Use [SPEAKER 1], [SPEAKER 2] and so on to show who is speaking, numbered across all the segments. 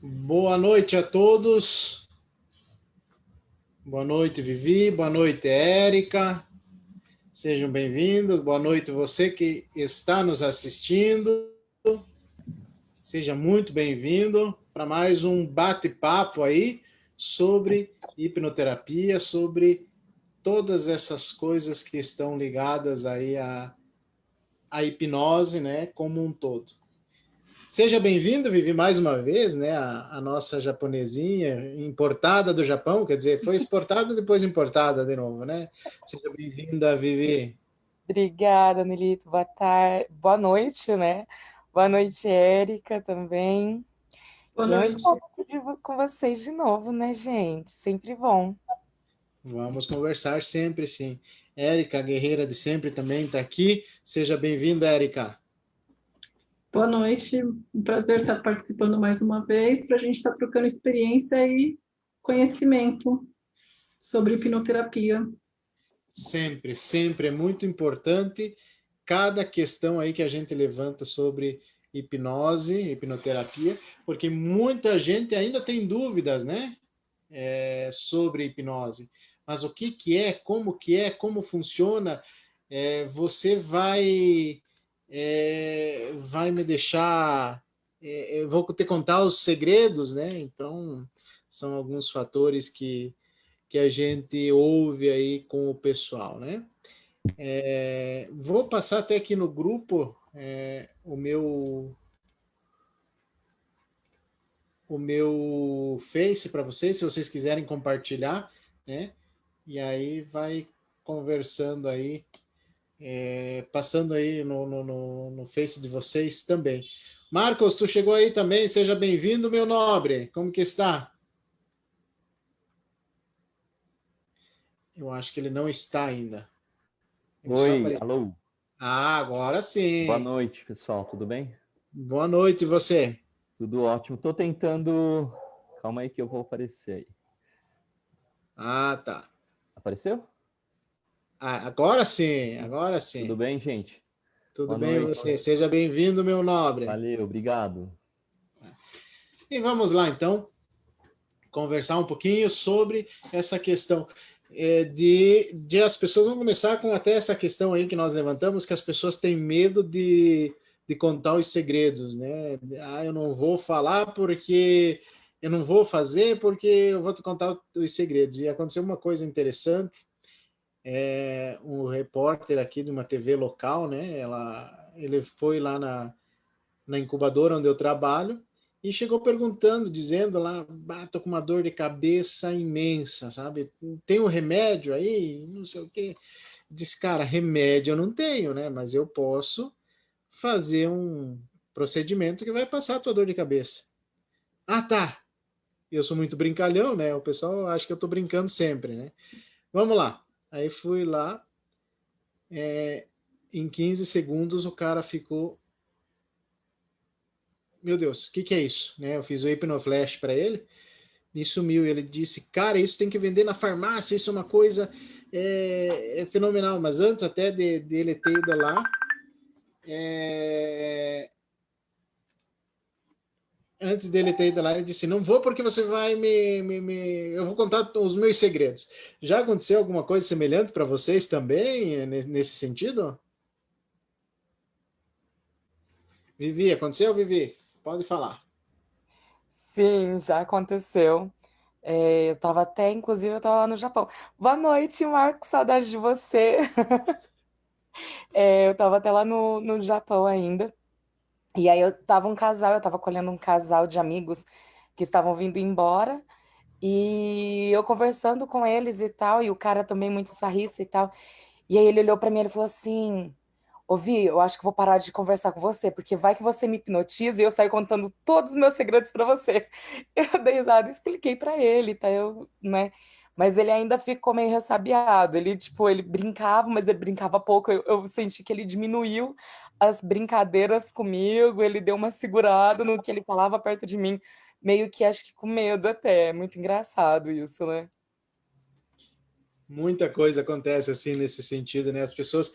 [SPEAKER 1] Boa noite a todos. Boa noite, Vivi. Boa noite, Érica. Sejam bem-vindos. Boa noite, você que está nos assistindo. Seja muito bem-vindo para mais um bate-papo aí sobre hipnoterapia, sobre todas essas coisas que estão ligadas aí à hipnose, né, como um todo. Seja bem-vindo, Vivi, mais uma vez, né? A nossa japonesinha importada do Japão, quer dizer, foi exportada e depois importada de novo, né? Seja bem-vinda, Vivi.
[SPEAKER 2] Obrigada, Nelito. Boa tarde, boa noite, né? Boa noite, Érica, também.
[SPEAKER 3] Boa
[SPEAKER 2] E é muito bom
[SPEAKER 3] noite.
[SPEAKER 2] estar aqui com vocês de novo, né, gente? Sempre bom.
[SPEAKER 1] Vamos conversar sempre, sim. Érica, a guerreira de sempre, também está aqui. Seja bem-vinda, Érica.
[SPEAKER 3] Boa noite. Um prazer estar participando mais uma vez para a gente estar trocando experiência e conhecimento sobre hipnoterapia.
[SPEAKER 1] Sempre, sempre é muito importante cada questão aí que a gente levanta sobre hipnose, hipnoterapia, porque muita gente ainda tem dúvidas, né? Sobre hipnose. Mas o que que é, como funciona, você vai me deixar, eu vou te contar os segredos, né? Então, são alguns fatores que a gente ouve aí com o pessoal, né? Vou passar até aqui no grupo o meu Face para vocês, se vocês quiserem compartilhar, né? E aí vai conversando aí, passando aí no Face de vocês também. Marcos, tu chegou aí também, seja bem-vindo, meu nobre. Como que está? Eu acho que ele não está ainda. Ele só
[SPEAKER 4] Oi,
[SPEAKER 1] apareceu.
[SPEAKER 4] alô.
[SPEAKER 1] Ah, agora
[SPEAKER 4] Boa
[SPEAKER 1] sim.
[SPEAKER 4] noite, pessoal. Tudo bem?
[SPEAKER 1] Boa noite, você.
[SPEAKER 4] Tudo ótimo. Tô tentando. Calma aí que eu vou aparecer aí.
[SPEAKER 1] Ah, tá.
[SPEAKER 4] Apareceu?
[SPEAKER 1] Ah, agora sim, agora
[SPEAKER 4] Tudo
[SPEAKER 1] sim.
[SPEAKER 4] bem, gente?
[SPEAKER 1] Tudo
[SPEAKER 4] Boa
[SPEAKER 1] bem
[SPEAKER 4] noite.
[SPEAKER 1] você? Seja bem-vindo, meu nobre.
[SPEAKER 4] Valeu, obrigado.
[SPEAKER 1] E vamos lá, então, conversar um pouquinho sobre essa questão de as pessoas vão começar com até essa questão aí que nós levantamos, que as pessoas têm medo de contar os segredos, né? Ah, eu não vou falar porque eu não vou fazer porque eu vou te contar os segredos. E aconteceu uma coisa interessante, um repórter aqui de uma TV local, né? Ele foi lá na incubadora onde eu trabalho e chegou perguntando, dizendo lá, tô com uma dor de cabeça imensa, sabe? Tem um remédio aí? Não sei o quê. Disse, cara, remédio eu não tenho, né? Mas eu posso fazer um procedimento que vai passar a tua dor de cabeça. Ah, tá. Eu sou muito brincalhão, né? O pessoal acha que eu tô brincando sempre, né? Vamos lá. Aí fui lá, em 15 segundos o cara ficou, meu Deus, o que que é isso? Né? Eu fiz o hipnoflash para ele e sumiu. Ele disse, cara, isso tem que vender na farmácia, isso é uma coisa fenomenal. Mas antes até de ele ter ido lá, é, antes dele ter ido lá, ele disse, não vou porque você vai eu vou contar os meus segredos. Já aconteceu alguma coisa semelhante para vocês também, nesse sentido? Vivi, aconteceu, Vivi? Pode falar.
[SPEAKER 2] Sim, já aconteceu. Eu tava até, inclusive, eu tava lá no Japão. Boa noite, Marcos, saudade de você. Eu tava até lá no Japão ainda. E aí eu tava colhendo um casal de amigos que estavam vindo embora. E eu conversando com eles e tal, e o cara também muito sarrista e tal. E aí ele olhou pra mim e ele falou assim: Ô Vi, eu acho que vou parar de conversar com você, porque vai que você me hipnotiza e eu saio contando todos os meus segredos pra você. Eu dei risada e expliquei pra ele, tá? Né? Mas ele ainda ficou meio ressabiado. Ele, tipo, ele brincava, mas ele brincava pouco. Eu senti que ele diminuiu as brincadeiras comigo, ele deu uma segurada no que ele falava perto de mim, meio que acho que com medo até. É muito engraçado isso, né?
[SPEAKER 1] Muita coisa acontece assim nesse sentido, né? As pessoas,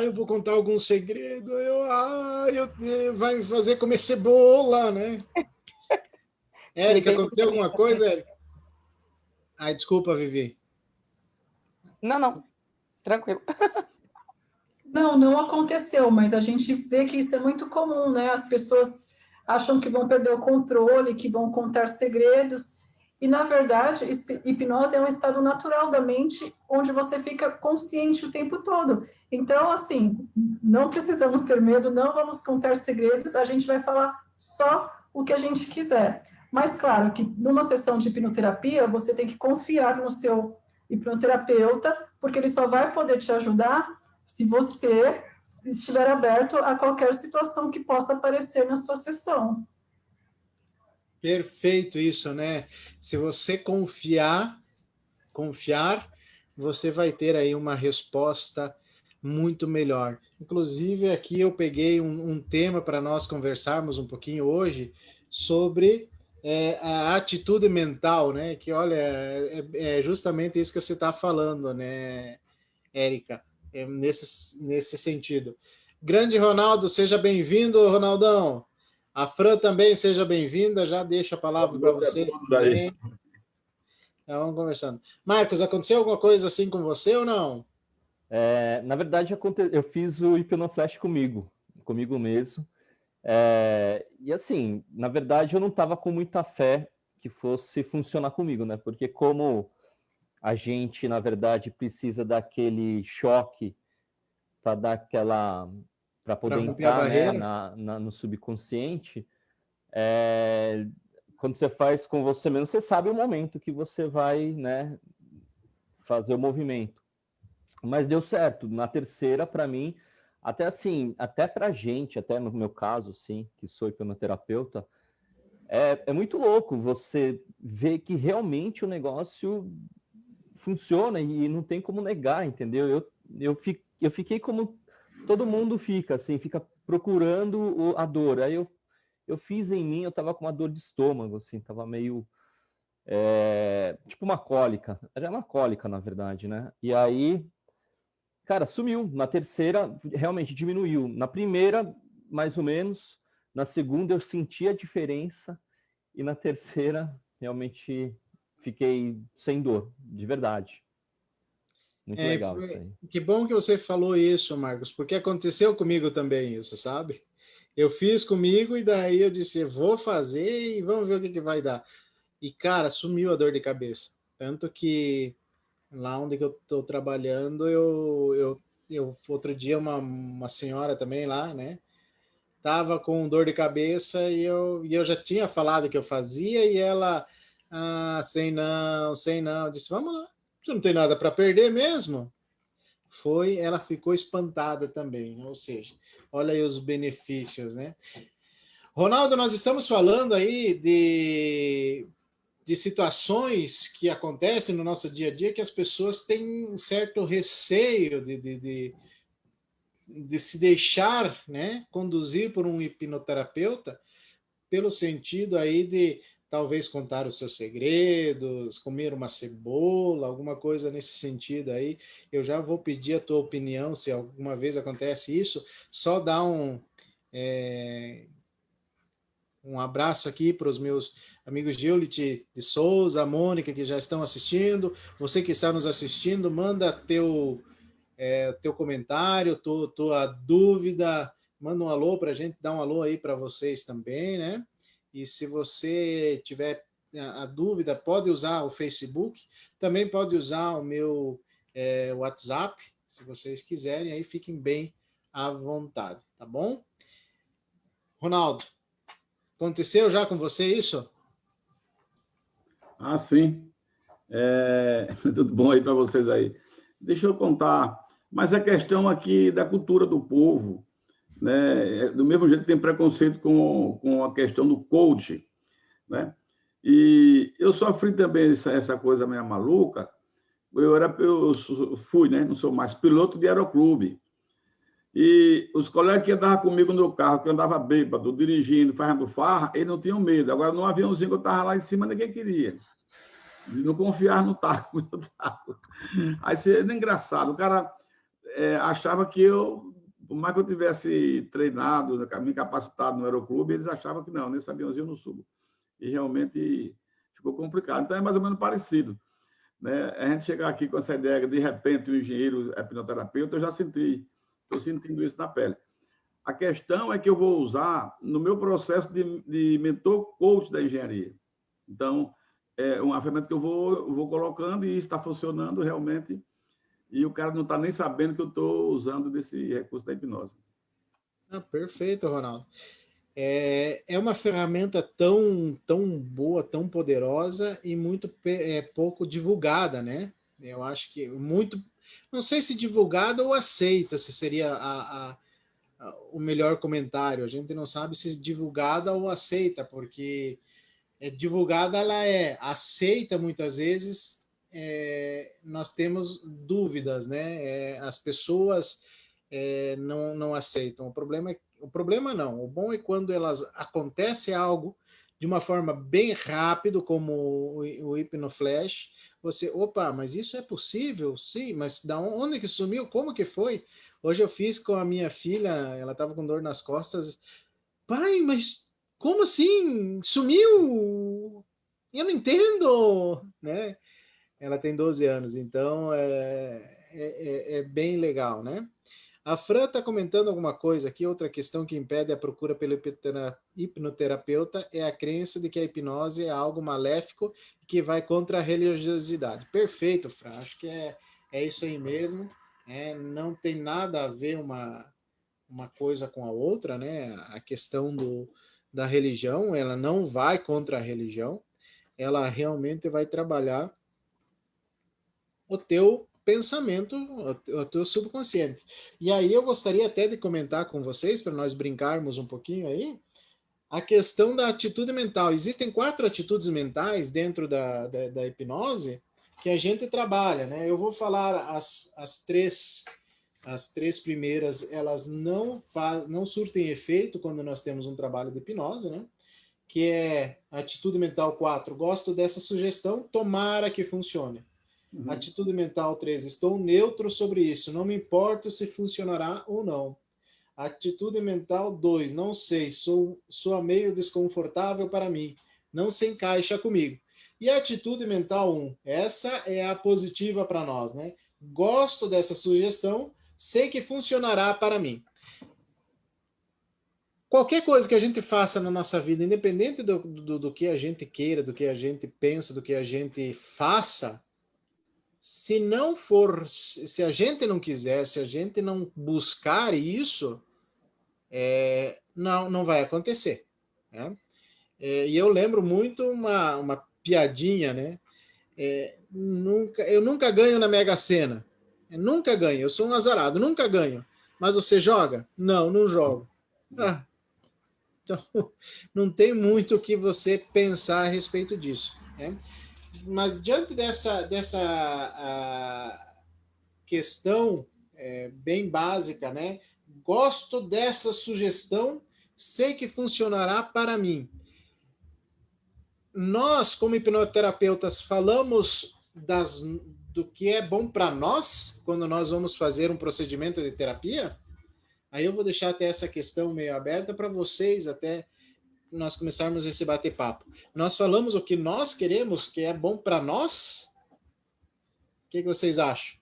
[SPEAKER 1] eu vou contar algum segredo, vai me fazer comer cebola, né? Érica,
[SPEAKER 2] bem
[SPEAKER 1] aconteceu alguma
[SPEAKER 2] tranquila.
[SPEAKER 1] coisa, Érica? Ai, desculpa, Vivi.
[SPEAKER 2] Não, tranquilo.
[SPEAKER 3] Não, não aconteceu, mas a gente vê que isso é muito comum, né? As pessoas acham que vão perder o controle, que vão contar segredos, e na verdade, hipnose é um estado natural da mente, onde você fica consciente o tempo todo. Então, assim, não precisamos ter medo, não vamos contar segredos, a gente vai falar só o que a gente quiser. Mas, claro, que numa sessão de hipnoterapia, você tem que confiar no seu hipnoterapeuta, porque ele só vai poder te ajudar se você estiver aberto a qualquer situação que possa aparecer na sua sessão.
[SPEAKER 1] Perfeito isso, né? Se você confiar, você vai ter aí uma resposta muito melhor. Inclusive, aqui eu peguei um tema para nós conversarmos um pouquinho hoje sobre a atitude mental, né? Que, olha, é justamente isso que você está falando, né, Érica? Nesse sentido. Grande Ronaldo, seja bem-vindo, Ronaldão. A Fran também, seja bem-vinda. Já deixo a palavra para vocês também. Então, vamos conversando. Marcos, aconteceu alguma coisa assim com você ou não?
[SPEAKER 4] Na verdade, eu fiz o Hipnoflash comigo mesmo. E assim, na verdade, eu não estava com muita fé que fosse funcionar comigo, né? Porque como a gente, na verdade, precisa daquele choque para dar para poder entrar, né, no subconsciente, quando você faz com você mesmo, você sabe o momento que você vai, né, fazer o movimento. Mas deu certo. Na terceira, para mim, até assim, até para gente, até no meu caso, sim, que sou hipnoterapeuta, é muito louco você ver que realmente o negócio funciona e não tem como negar, entendeu? Eu fiquei como todo mundo fica, assim, fica procurando a dor. Aí eu fiz em mim, eu tava com uma dor de estômago, assim, tava meio tipo uma cólica. Era uma cólica, na verdade, né? E aí, cara, sumiu. Na terceira, realmente diminuiu. Na primeira, mais ou menos. Na segunda, eu senti a diferença. E na terceira, realmente fiquei sem dor, de verdade. Muito legal isso aí.
[SPEAKER 1] Que bom que você falou isso, Marcos, porque aconteceu comigo também isso, sabe? Eu fiz comigo e daí eu disse, vou fazer e vamos ver o que vai dar. E, cara, sumiu a dor de cabeça. Tanto que lá onde eu estou trabalhando, eu outro dia uma senhora também lá, né? Tava com dor de cabeça e eu já tinha falado que eu fazia e ela, sei não, sei não. Eu disse, vamos lá, você não tem nada para perder mesmo? Ela ficou espantada também, ou seja, olha aí os benefícios, né? Ronaldo, nós estamos falando aí de situações que acontecem no nosso dia a dia que as pessoas têm um certo receio de se deixar, né, conduzir por um hipnoterapeuta, pelo sentido aí de talvez contar os seus segredos, comer uma cebola, alguma coisa nesse sentido aí. Eu já vou pedir a tua opinião, se alguma vez acontece isso, só dá um abraço aqui para os meus amigos Giulit de Souza, a Mônica, que já estão assistindo. Você que está nos assistindo, manda teu comentário, tua dúvida, manda um alô para a gente, dá um alô aí para vocês também, né? E se você tiver a dúvida, pode usar o Facebook, também pode usar o meu WhatsApp, se vocês quiserem, aí fiquem bem à vontade, tá bom? Ronaldo, aconteceu já com você isso?
[SPEAKER 5] Sim. Tudo bom aí para vocês aí? Deixa eu contar, mas a questão aqui da cultura do povo, né? Do mesmo jeito que tem preconceito com a questão do coach, né? E eu sofri também essa coisa meio maluca. Eu fui, né? Não sou mais piloto de aeroclube. E os colegas que andavam comigo no carro, que andava bêbado, dirigindo, fazendo farra, eles não tinham medo. Agora, no aviãozinho que eu estava lá em cima, ninguém queria. De não confiar no taco. Aí seria engraçado. O cara achava que por mais que eu tivesse treinado, me capacitado no aeroclube, eles achavam que não, nesse aviãozinho eu não subo. e realmente ficou complicado. Então, é mais ou menos parecido, né? A gente chegar aqui com essa ideia, de repente, o engenheiro é hipnoterapeuta, eu já estou sentindo isso na pele. A questão é que eu vou usar no meu processo de mentor coach da engenharia. Então, é uma ferramenta que eu vou colocando e está funcionando realmente, e o cara não está nem sabendo que eu estou usando desse recurso da hipnose.
[SPEAKER 1] Perfeito, Ronaldo. É uma ferramenta tão boa, tão poderosa e muito pouco divulgada, né? Eu acho que muito, não sei se divulgada ou aceita, se seria o melhor comentário. A gente não sabe se divulgada ou aceita, porque divulgada ela aceita muitas vezes. Nós temos dúvidas, né? As pessoas não aceitam. O problema não. O bom é quando elas acontece algo de uma forma bem rápido, como o Hipnoflash. Você, opa, mas isso é possível? Sim, mas da onde que sumiu? Como que foi? Hoje eu fiz com a minha filha, ela estava com dor nas costas. Pai, mas como assim? Sumiu? Eu não entendo, né? Ela tem 12 anos, então é bem legal, né? A Fran está comentando alguma coisa aqui. Outra questão que impede a procura pelo hipnoterapeuta é a crença de que a hipnose é algo maléfico e que vai contra a religiosidade. Perfeito, Fran. Acho que é isso aí mesmo. Não tem nada a ver uma coisa com a outra, né? A questão da religião, ela não vai contra a religião, ela realmente vai trabalhar o teu pensamento, o teu subconsciente. E aí eu gostaria até de comentar com vocês, para nós brincarmos um pouquinho aí, a questão da atitude mental. Existem 4 atitudes mentais dentro da hipnose que a gente trabalha, né? Eu vou falar as três primeiras, elas não surtem efeito quando nós temos um trabalho de hipnose, né? Que é a atitude mental 4, gosto dessa sugestão, tomara que funcione. Atitude mental 3, estou neutro sobre isso, não me importo se funcionará ou não. Atitude mental 2, não sei, sou meio desconfortável para mim, não se encaixa comigo. E a atitude mental 1, essa é a positiva para nós, né? Gosto dessa sugestão, sei que funcionará para mim. Qualquer coisa que a gente faça na nossa vida, independente do que a gente queira, do que a gente pensa, do que a gente faça, se não for, se a gente não quiser, se a gente não buscar isso, não vai acontecer, né? E eu lembro muito uma piadinha, né? Eu nunca ganho na Mega Sena. Nunca ganho, eu sou um azarado, nunca ganho. Mas você joga? Não jogo. Então, não tem muito o que você pensar a respeito disso, né? Mas diante dessa questão bem básica, né? Gosto dessa sugestão, sei que funcionará para mim. Nós, como hipnoterapeutas, falamos do que é bom para nós quando nós vamos fazer um procedimento de terapia? Aí eu vou deixar até essa questão meio aberta para vocês, até nós começarmos esse bate-papo. Nós falamos o que nós queremos, que é bom para nós? O que vocês acham?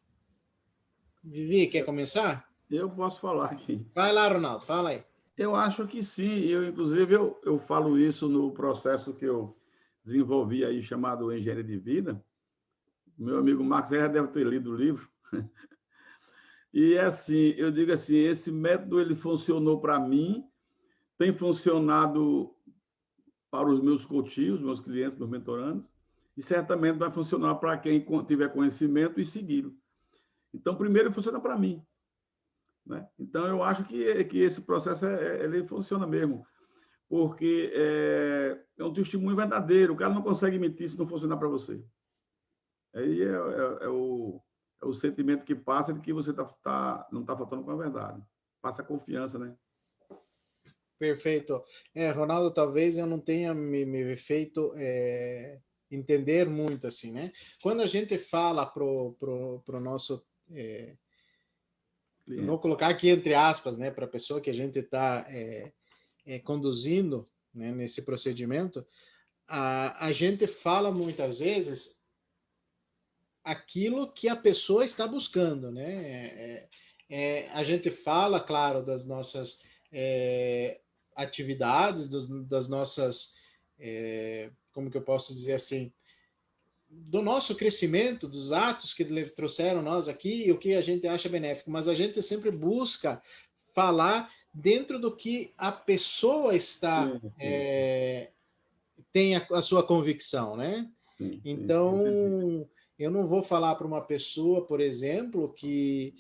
[SPEAKER 1] Vivi, quer começar?
[SPEAKER 5] Eu posso falar aqui.
[SPEAKER 1] Vai lá, Ronaldo, fala aí.
[SPEAKER 5] Eu acho que sim. Inclusive, eu falo isso no processo que eu desenvolvi aí, chamado Engenharia de Vida. Meu amigo Marcos já deve ter lido o livro. E assim, eu digo assim, esse método ele funcionou para mim, tem funcionado para os meus coaches, meus clientes, meus mentorandos, e certamente vai funcionar para quem tiver conhecimento e seguir. Então, primeiro, funciona para mim, né? Então, eu acho que esse processo ele funciona mesmo, porque é um testemunho verdadeiro. O cara não consegue mentir se não funcionar para você. Aí é o sentimento que passa de que você não está faltando com a verdade. Passa confiança, né?
[SPEAKER 1] Perfeito. Ronaldo, talvez eu não tenha me feito entender muito assim, né? Quando a gente fala pro nosso vou colocar aqui entre aspas, né, para a pessoa que a gente está conduzindo, né, nesse procedimento, a gente fala muitas vezes aquilo que a pessoa está buscando, né? A gente fala, claro, das nossas atividades, das nossas, como que eu posso dizer assim, do nosso crescimento, dos atos que trouxeram nós aqui e o que a gente acha benéfico, mas a gente sempre busca falar dentro do que a pessoa está tem a sua convicção, né? Então, eu não vou falar para uma pessoa, por exemplo, que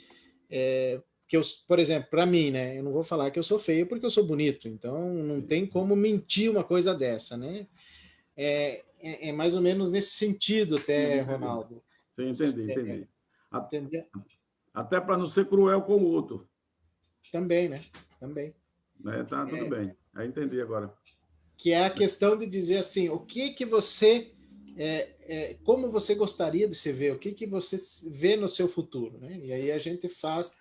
[SPEAKER 1] eu, por exemplo, para mim, né? Eu não vou falar que eu sou feio porque eu sou bonito, então não tem como mentir uma coisa dessa, né? É mais ou menos nesse sentido até, Ronaldo.
[SPEAKER 5] Sim, entendi.
[SPEAKER 1] Entendeu?
[SPEAKER 5] Até para não ser cruel com o outro.
[SPEAKER 1] Também, né? Também.
[SPEAKER 5] Tá tudo bem. Aí entendi agora.
[SPEAKER 1] Que é a questão de dizer assim, o que você... como você gostaria de se ver? O que você vê no seu futuro? Né? E aí a gente faz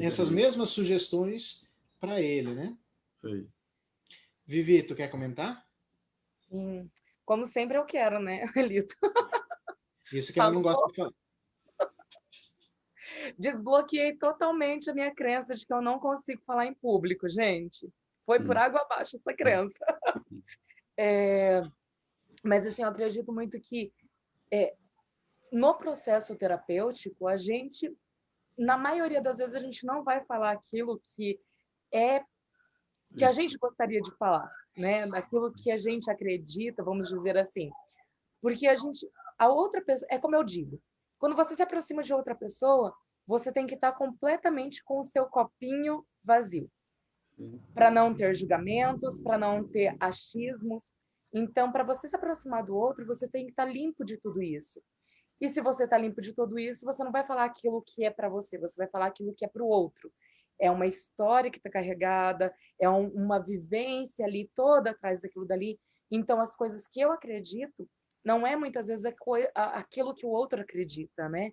[SPEAKER 1] essas mesmas sugestões para ele, né?
[SPEAKER 5] Sim.
[SPEAKER 1] Vivi, tu quer comentar?
[SPEAKER 2] Sim. Como sempre eu quero, né, Lito?
[SPEAKER 1] Isso que ela não gosta de falar.
[SPEAKER 2] Desbloqueei totalmente a minha crença de que eu não consigo falar em público, gente. Foi por água abaixo essa crença. Mas, assim, eu acredito muito que no processo terapêutico, a gente, na maioria das vezes, a gente não vai falar aquilo que a gente gostaria de falar, né? Daquilo que a gente acredita, vamos dizer assim. Porque a outra pessoa, é como eu digo, quando você se aproxima de outra pessoa, você tem que estar completamente com o seu copinho vazio, para não ter julgamentos, para não ter achismos. Então, para você se aproximar do outro, você tem que estar limpo de tudo isso. E se você está limpo de tudo isso, você não vai falar aquilo que é para você vai falar aquilo que é para o outro. É uma história que está carregada, é uma vivência ali toda atrás daquilo dali. Então, as coisas que eu acredito não é muitas vezes aquilo que o outro acredita, né?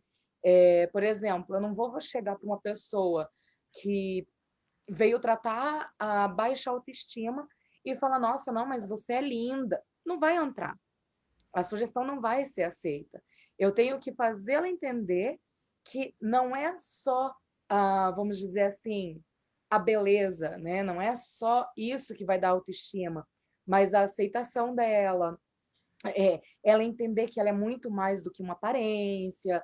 [SPEAKER 2] Por exemplo, eu não vou chegar para uma pessoa que veio tratar a baixa autoestima e falar, nossa, não, mas você é linda. Não vai entrar. A sugestão não vai ser aceita. Eu tenho que fazê-la entender que não é só, vamos dizer assim, a beleza, né? Não é só isso que vai dar autoestima, mas a aceitação dela, ela entender que ela é muito mais do que uma aparência,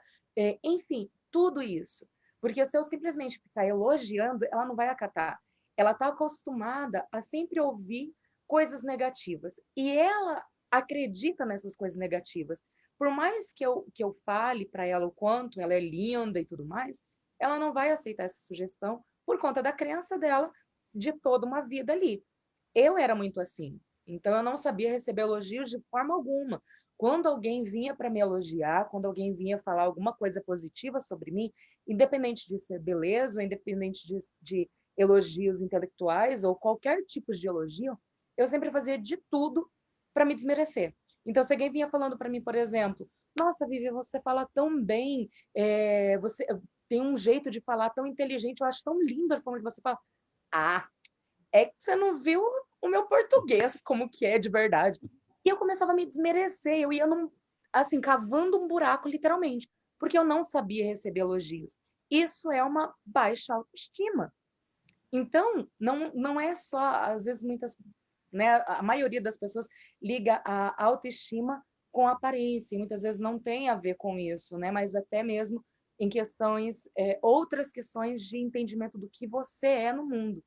[SPEAKER 2] enfim, tudo isso. Porque se eu simplesmente ficar elogiando, ela não vai acatar. Ela está acostumada a sempre ouvir coisas negativas. E ela acredita nessas coisas negativas. Por mais que eu fale para ela o quanto ela é linda e tudo mais, ela não vai aceitar essa sugestão por conta da crença dela de toda uma vida ali. Eu era muito assim. Então, eu não sabia receber elogios de forma alguma. Quando alguém vinha para me elogiar, quando alguém vinha falar alguma coisa positiva sobre mim, independente de ser beleza, ou independente de elogios intelectuais, ou qualquer tipo de elogio, eu sempre fazia de tudo para me desmerecer. Então, se alguém vinha falando para mim, por exemplo, nossa, Vivi, você fala tão bem, você tem um jeito de falar tão inteligente, eu acho tão lindo a forma que você fala. É que você não viu o meu português, como que é de verdade. E eu começava a me desmerecer, eu ia assim, cavando um buraco, literalmente, porque eu não sabia receber elogios. Isso é uma baixa autoestima. Então, não é só, às vezes, né, a maioria das pessoas liga a autoestima com a aparência, e muitas vezes não tem a ver com isso, né, mas até mesmo em questões, outras questões de entendimento do que você é no mundo.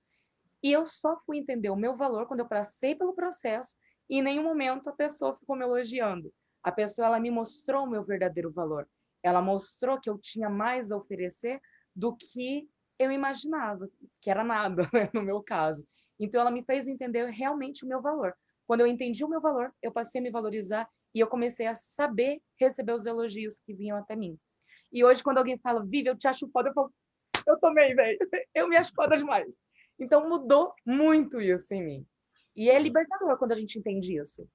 [SPEAKER 2] E eu só fui entender o meu valor quando eu passei pelo processo e em nenhum momento a pessoa ficou me elogiando. A pessoa, ela me mostrou o meu verdadeiro valor. Ela mostrou que eu tinha mais a oferecer do que eu imaginava, que era nada, né, no meu caso. Então, ela me fez entender realmente o meu valor. Quando eu entendi o meu valor, eu passei a me valorizar e eu comecei a saber receber os elogios que vinham até mim. E hoje, quando alguém fala, Vivi, eu te acho foda, eu falo, eu também, velho. Eu me acho foda demais. Então, mudou muito isso em mim. E é libertador quando a gente entende isso.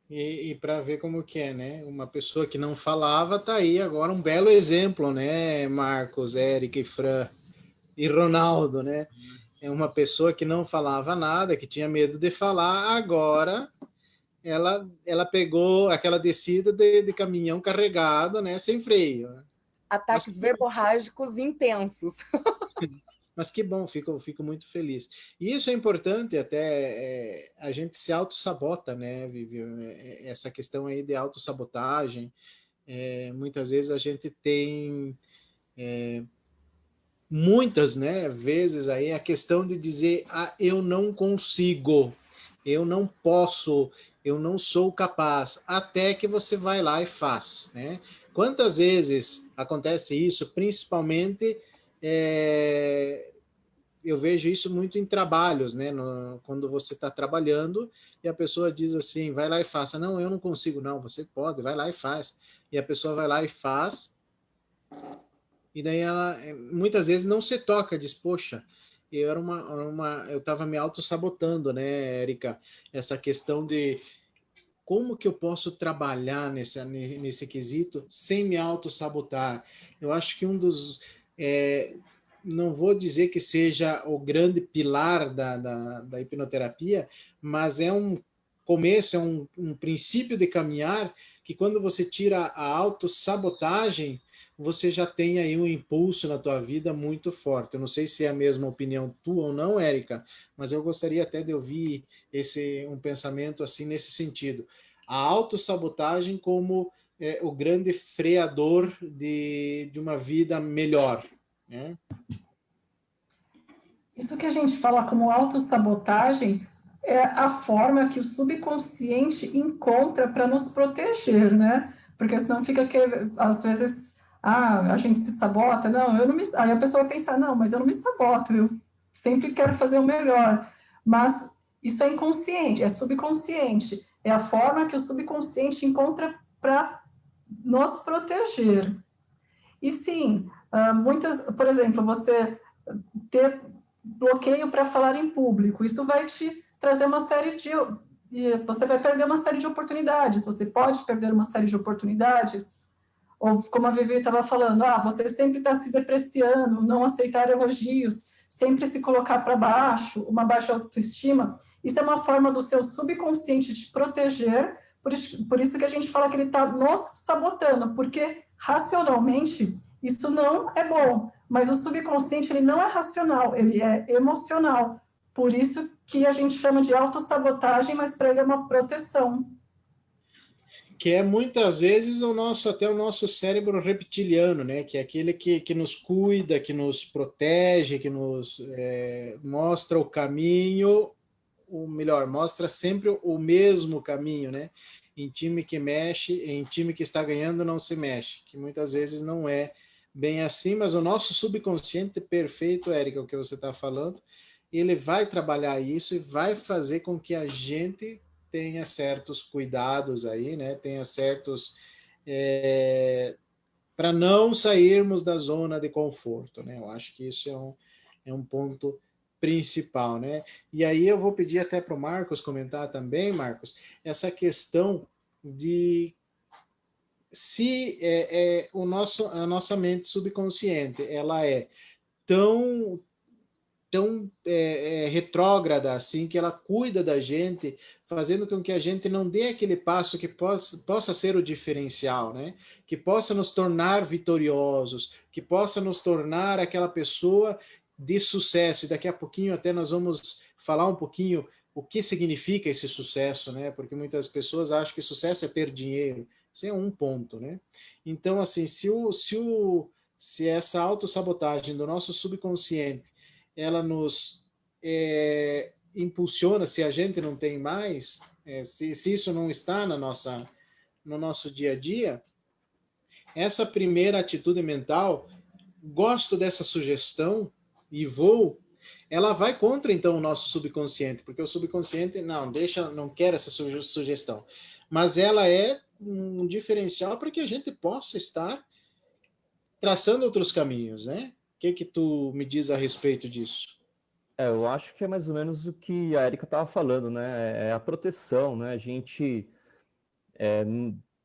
[SPEAKER 1] E para ver como que é, né? Uma pessoa que não falava, tá aí agora um belo exemplo, né? Marcos, Eric, Fran e Ronaldo, né? É uma pessoa que não falava nada, que tinha medo de falar, agora ela pegou aquela descida de caminhão carregado, né, sem freio.
[SPEAKER 2] Ataques verborrágicos intensos.
[SPEAKER 1] Mas que bom, fico muito feliz. E isso é importante até, a gente se autossabota, né, Vivi? Essa questão aí de autossabotagem, muitas vezes a gente tem muitas, né, vezes aí a questão de dizer, eu não consigo, eu não posso, eu não sou capaz, até que você vai lá e faz, né? Quantas vezes acontece isso, principalmente eu vejo isso muito em trabalhos, né? Quando você está trabalhando e a pessoa diz assim, vai lá e faça. Não, eu não consigo. Não, você pode, vai lá e faz. E a pessoa vai lá e faz, e daí ela muitas vezes não se toca, diz, poxa, eu estava me auto-sabotando, né, Érica? Essa questão de como que eu posso trabalhar nesse quesito sem me auto-sabotar? Eu acho que um dos... não vou dizer que seja o grande pilar da hipnoterapia, mas é um começo, é um princípio de caminhar que quando você tira a autossabotagem, você já tem aí um impulso na tua vida muito forte. Eu não sei se é a mesma opinião tua ou não, Érica, mas eu gostaria até de ouvir um pensamento assim nesse sentido. A autossabotagem como o grande freador de uma vida melhor, né?
[SPEAKER 3] Isso que a gente fala como autossabotagem é a forma que o subconsciente encontra para nos proteger, né? Porque senão fica que, às vezes, a gente se sabota, não, eu não me... Aí a pessoa pensa, não, mas eu não me saboto, eu sempre quero fazer o melhor. Mas isso é inconsciente, é subconsciente. É a forma que o subconsciente encontra para nos proteger. E sim, muitas, por exemplo, você ter bloqueio para falar em público, isso vai te trazer uma série de... Você vai perder uma série de oportunidades, você pode perder uma série de oportunidades, ou como a Vivi estava falando, você sempre está se depreciando, não aceitar elogios, sempre se colocar para baixo, uma baixa autoestima, isso é uma forma do seu subconsciente te proteger, por isso que a gente fala que ele está nos sabotando, porque racionalmente isso não é bom, mas o subconsciente ele não é racional, ele é emocional, por isso que a gente chama de autossabotagem, mas para ele é uma proteção.
[SPEAKER 1] Que é muitas vezes até o nosso cérebro reptiliano, né? Que é aquele que nos cuida, que nos protege, que nos mostra o caminho, ou melhor, mostra sempre o mesmo caminho, né? Em time que mexe, em time que está ganhando, não se mexe, que muitas vezes não é bem assim, mas o nosso subconsciente perfeito, Érica, o que você está falando, ele vai trabalhar isso e vai fazer com que a gente tenha certos cuidados aí, né? Tenha certos para não sairmos da zona de conforto, né? Eu acho que isso é um ponto principal, né? E aí eu vou pedir até para o Marcos comentar também, Marcos, essa questão de se a nossa mente subconsciente ela é tão retrógrada assim, que ela cuida da gente, fazendo com que a gente não dê aquele passo que possa ser o diferencial, né? Que possa nos tornar vitoriosos, que possa nos tornar aquela pessoa de sucesso. E daqui a pouquinho até nós vamos falar um pouquinho o que significa esse sucesso, né? Porque muitas pessoas acham que sucesso é ter dinheiro. Isso é um ponto, né? Então, assim, se essa autossabotagem do nosso subconsciente ela nos impulsiona, se a gente não tem mais, se isso não está no nosso dia a dia, essa primeira atitude mental, gosto dessa sugestão e ela vai contra então o nosso subconsciente, porque o subconsciente não quer essa sugestão, mas ela é um diferencial para que a gente possa estar traçando outros caminhos, né? O que tu me diz a respeito disso?
[SPEAKER 4] Eu acho que é mais ou menos o que a Erika estava falando, né? É a proteção, né? A gente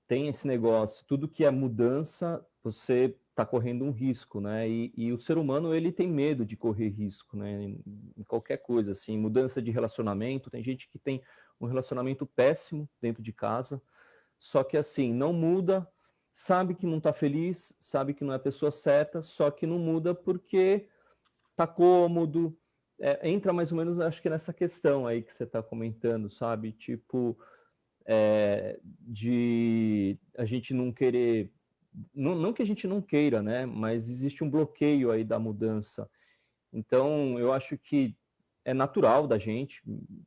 [SPEAKER 4] tem esse negócio, tudo que é mudança, você está correndo um risco, né? E o ser humano, ele tem medo de correr risco, né? Em qualquer coisa, assim, mudança de relacionamento, tem gente que tem um relacionamento péssimo dentro de casa, só que assim, não muda, sabe que não está feliz, sabe que não é a pessoa certa, só que não muda porque tá cômodo, entra mais ou menos, acho que nessa questão aí que você está comentando, sabe? Tipo, de a gente não querer, não que a gente não queira, né? Mas existe um bloqueio aí da mudança. Então, eu acho que é natural da gente.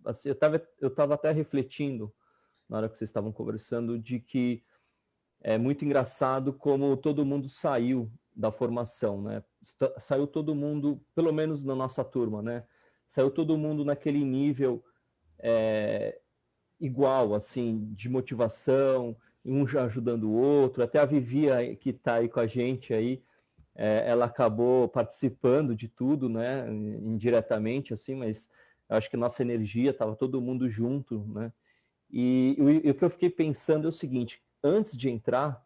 [SPEAKER 4] Assim, eu tava até refletindo na hora que vocês estavam conversando de que é muito engraçado como todo mundo saiu da formação, né? Saiu todo mundo, pelo menos na nossa turma, né? Saiu todo mundo naquele nível igual, assim, de motivação, um já ajudando o outro. Até a Vivia, que está aí com a gente aí, ela acabou participando de tudo, né? Indiretamente, assim, mas eu acho que nossa energia estava todo mundo junto, né? E o que eu fiquei pensando é o seguinte: antes de entrar,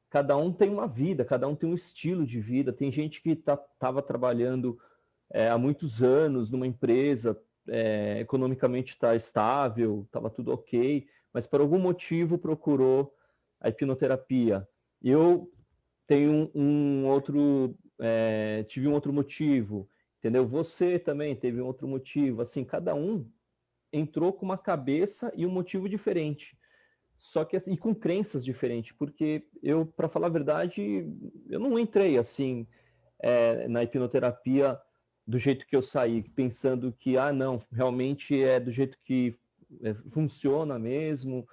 [SPEAKER 4] cada um tem uma vida, cada um tem um estilo de vida. Tem gente que estava trabalhando há muitos anos numa empresa, economicamente está estável, estava tudo ok, mas por algum motivo procurou a hipnoterapia. Eu tenho tive um outro motivo, entendeu? Você também teve um outro motivo. Assim, cada um entrou com uma cabeça e um motivo diferente. Só que assim, e com crenças diferentes, porque eu, para falar a verdade, eu não entrei assim na hipnoterapia do jeito que eu saí, pensando que, não, realmente é do jeito que funciona mesmo.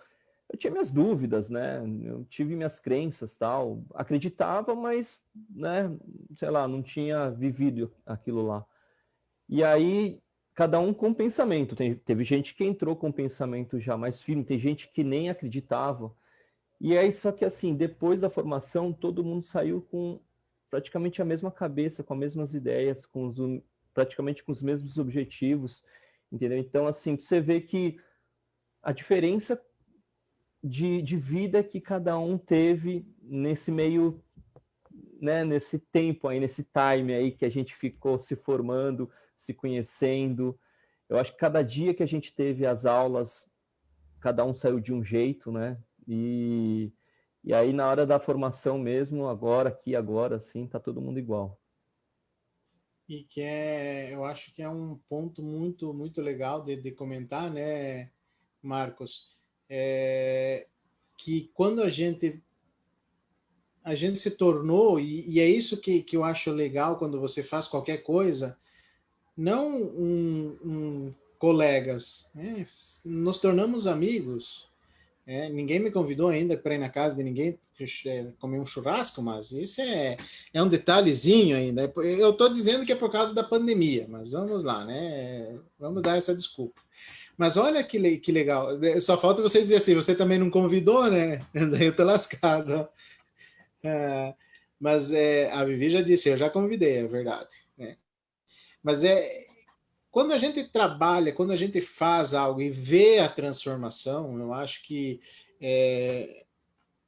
[SPEAKER 4] Eu tinha minhas dúvidas, né? Eu tive minhas crenças, tal. Acreditava, mas, né, sei lá, não tinha vivido aquilo lá. E aí, cada um com pensamento. Teve gente que entrou com pensamento já mais firme, tem gente que nem acreditava. E aí, só que assim, depois da formação, todo mundo saiu com praticamente a mesma cabeça, com as mesmas ideias, praticamente com os mesmos objetivos, entendeu? Então, assim, você vê que a diferença de vida que cada um teve nesse meio, né, nesse tempo aí, nesse time aí que a gente ficou se formando, se conhecendo. Eu acho que cada dia que a gente teve as aulas, cada um saiu de um jeito, né? E aí, na hora da formação mesmo, agora, assim, tá todo mundo igual.
[SPEAKER 1] E que eu acho que é um ponto muito, muito legal de comentar, né, Marcos? Que quando a gente se tornou, e é isso que eu acho legal quando você faz qualquer coisa, não colegas, né? Nos tornamos amigos. Ninguém me convidou ainda para ir na casa de ninguém comer um churrasco, mas isso é um detalhezinho ainda. Eu estou dizendo que é por causa da pandemia, mas vamos lá, né? Vamos dar essa desculpa. Mas olha que legal. Só falta você dizer assim, você também não convidou, né? Daí eu tô lascado. Mas a Vivi já disse, eu já convidei, é verdade. Né? Mas quando a gente trabalha, quando a gente faz algo e vê a transformação, eu acho que,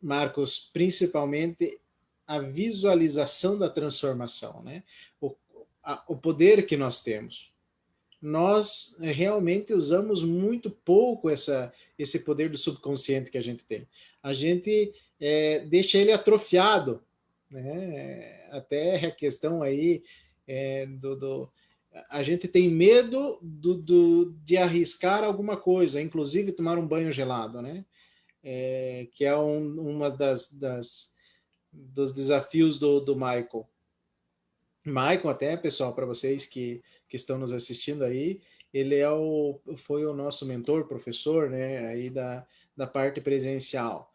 [SPEAKER 1] Marcos, principalmente a visualização da transformação, né? O poder que nós temos. Nós realmente usamos muito pouco esse poder do subconsciente que a gente tem. A gente deixa ele atrofiado, né? Até a questão aí a gente tem medo de arriscar alguma coisa, inclusive tomar um banho gelado, né? Que é uma dos desafios do Michael. Michael, até, pessoal, para vocês que estão nos assistindo aí, ele foi o nosso mentor, professor, né, aí da parte presencial.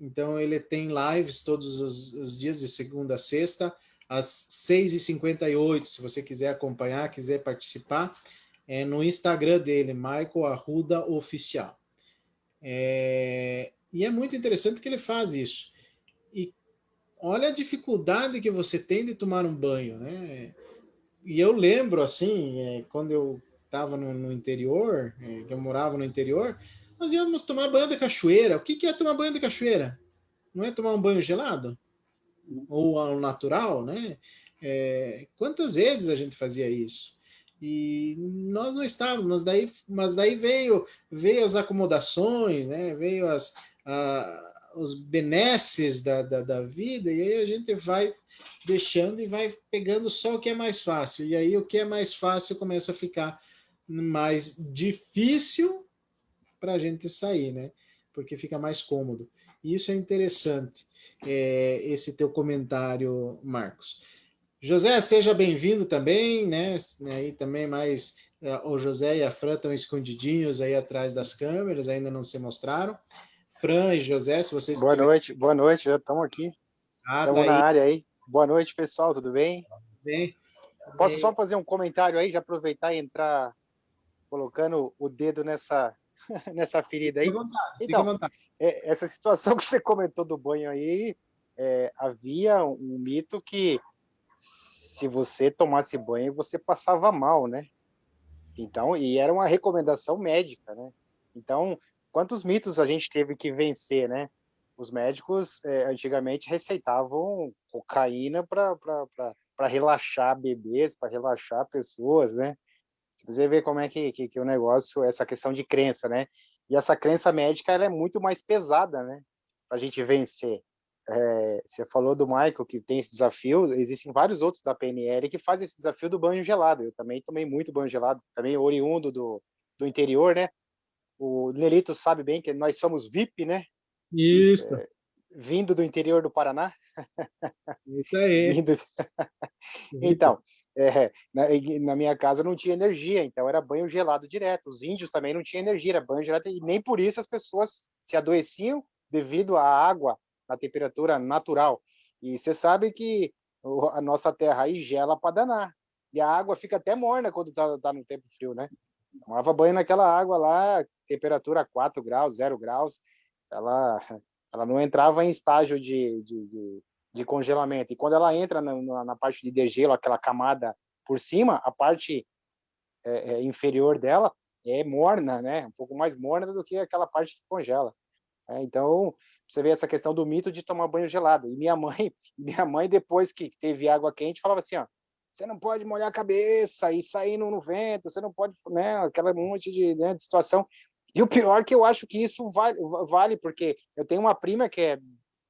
[SPEAKER 1] Então, ele tem lives todos os dias, de segunda a sexta, às 6h58, se você quiser acompanhar, quiser participar, no Instagram dele, Michael Arruda Oficial. E é muito interessante que ele faz isso. E olha a dificuldade que você tem de tomar um banho, né? E eu lembro, assim, quando eu estava no interior, que eu morava no interior, nós íamos tomar banho de cachoeira. O que é tomar banho de cachoeira? Não é tomar um banho gelado? Ou ao natural, né? Quantas vezes a gente fazia isso? E nós não estávamos, mas daí veio as acomodações, né? Veio os benesses da vida, e aí a gente vai deixando e vai pegando só o que é mais fácil. E aí o que é mais fácil começa a ficar mais difícil para a gente sair, né? Porque fica mais cômodo. E isso é interessante, esse teu comentário, Marcos. José, seja bem-vindo também, né? Aí também mais o José e a Fran estão escondidinhos aí atrás das câmeras, ainda não se mostraram. Fran e José, se vocês tiverem.
[SPEAKER 6] Boa noite, já estamos aqui.
[SPEAKER 1] Ah, tá
[SPEAKER 6] Estamos na
[SPEAKER 1] aí.
[SPEAKER 6] área aí. Boa noite, pessoal, tudo bem?
[SPEAKER 1] Bem,
[SPEAKER 6] Posso só fazer um comentário aí, já aproveitar e entrar colocando o dedo nessa ferida aí?
[SPEAKER 1] fica à vontade, fica à
[SPEAKER 6] Então,
[SPEAKER 1] vontade.
[SPEAKER 6] essa situação que você comentou do banho aí, havia um mito que se você tomasse banho, você passava mal, né? Então, e era uma recomendação médica, né? Então, quantos mitos a gente teve que vencer, né? Os médicos antigamente receitavam cocaína para relaxar bebês, para relaxar pessoas, né? Você vê como é que o negócio, essa questão de crença, né? E essa crença médica, ela é muito mais pesada, né? Para a gente vencer. Você falou do Michael, que tem esse desafio, existem vários outros da PNL que fazem esse desafio do banho gelado. Eu também tomei muito banho gelado, também oriundo do interior, né? O Nelito sabe bem que nós somos VIP, né?
[SPEAKER 1] Isso,
[SPEAKER 6] Vindo do interior do Paraná.
[SPEAKER 1] isso aí.
[SPEAKER 6] Vindo... Então, na minha casa não tinha energia, então era banho gelado direto. Os índios também não tinham energia, era banho gelado, e nem por isso as pessoas se adoeciam devido à água, à temperatura natural. E você sabe que a nossa terra aí gela para danar. E a água fica até morna quando tá no tempo frio, né? Tomava banho naquela água lá, temperatura 4 graus, 0 graus, ela não entrava em estágio de congelamento. E quando ela entra na parte de degelo, aquela camada por cima, a parte inferior dela é morna, né? Um pouco mais morna do que aquela parte que congela. Então, você vê essa questão do mito de tomar banho gelado. E minha mãe, depois que teve água quente, falava assim, ó, você não pode molhar a cabeça e sair no vento, você não pode, né? Aquela monte de situação. E o pior que eu acho que isso vale, porque eu tenho uma prima que é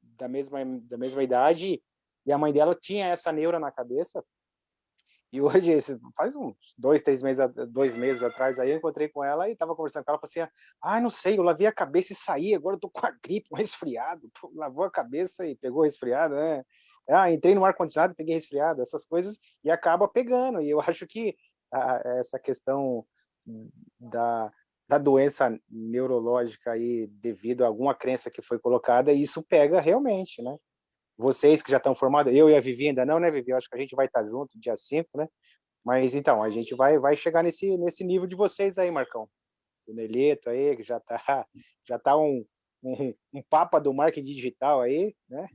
[SPEAKER 6] da mesma idade e a mãe dela tinha essa neura na cabeça. E hoje, faz uns 2 meses atrás, aí eu encontrei com ela e estava conversando com ela, falei assim, não sei, eu lavei a cabeça e saí, agora eu tô com a gripe, um resfriado. Pô, lavou a cabeça e pegou resfriado, né? Entrei no ar-condicionado e peguei resfriado, essas coisas, e acaba pegando. E eu acho que essa questão da doença neurológica aí, devido a alguma crença que foi colocada, isso pega realmente, né? Vocês que já estão formados, eu e a Vivi ainda não, né, Vivi? Eu acho que a gente vai estar junto dia 5, né? Mas então, a gente vai chegar nesse nível de vocês aí, Marcão. O Nelito aí, que já tá um papa do marketing digital aí, né?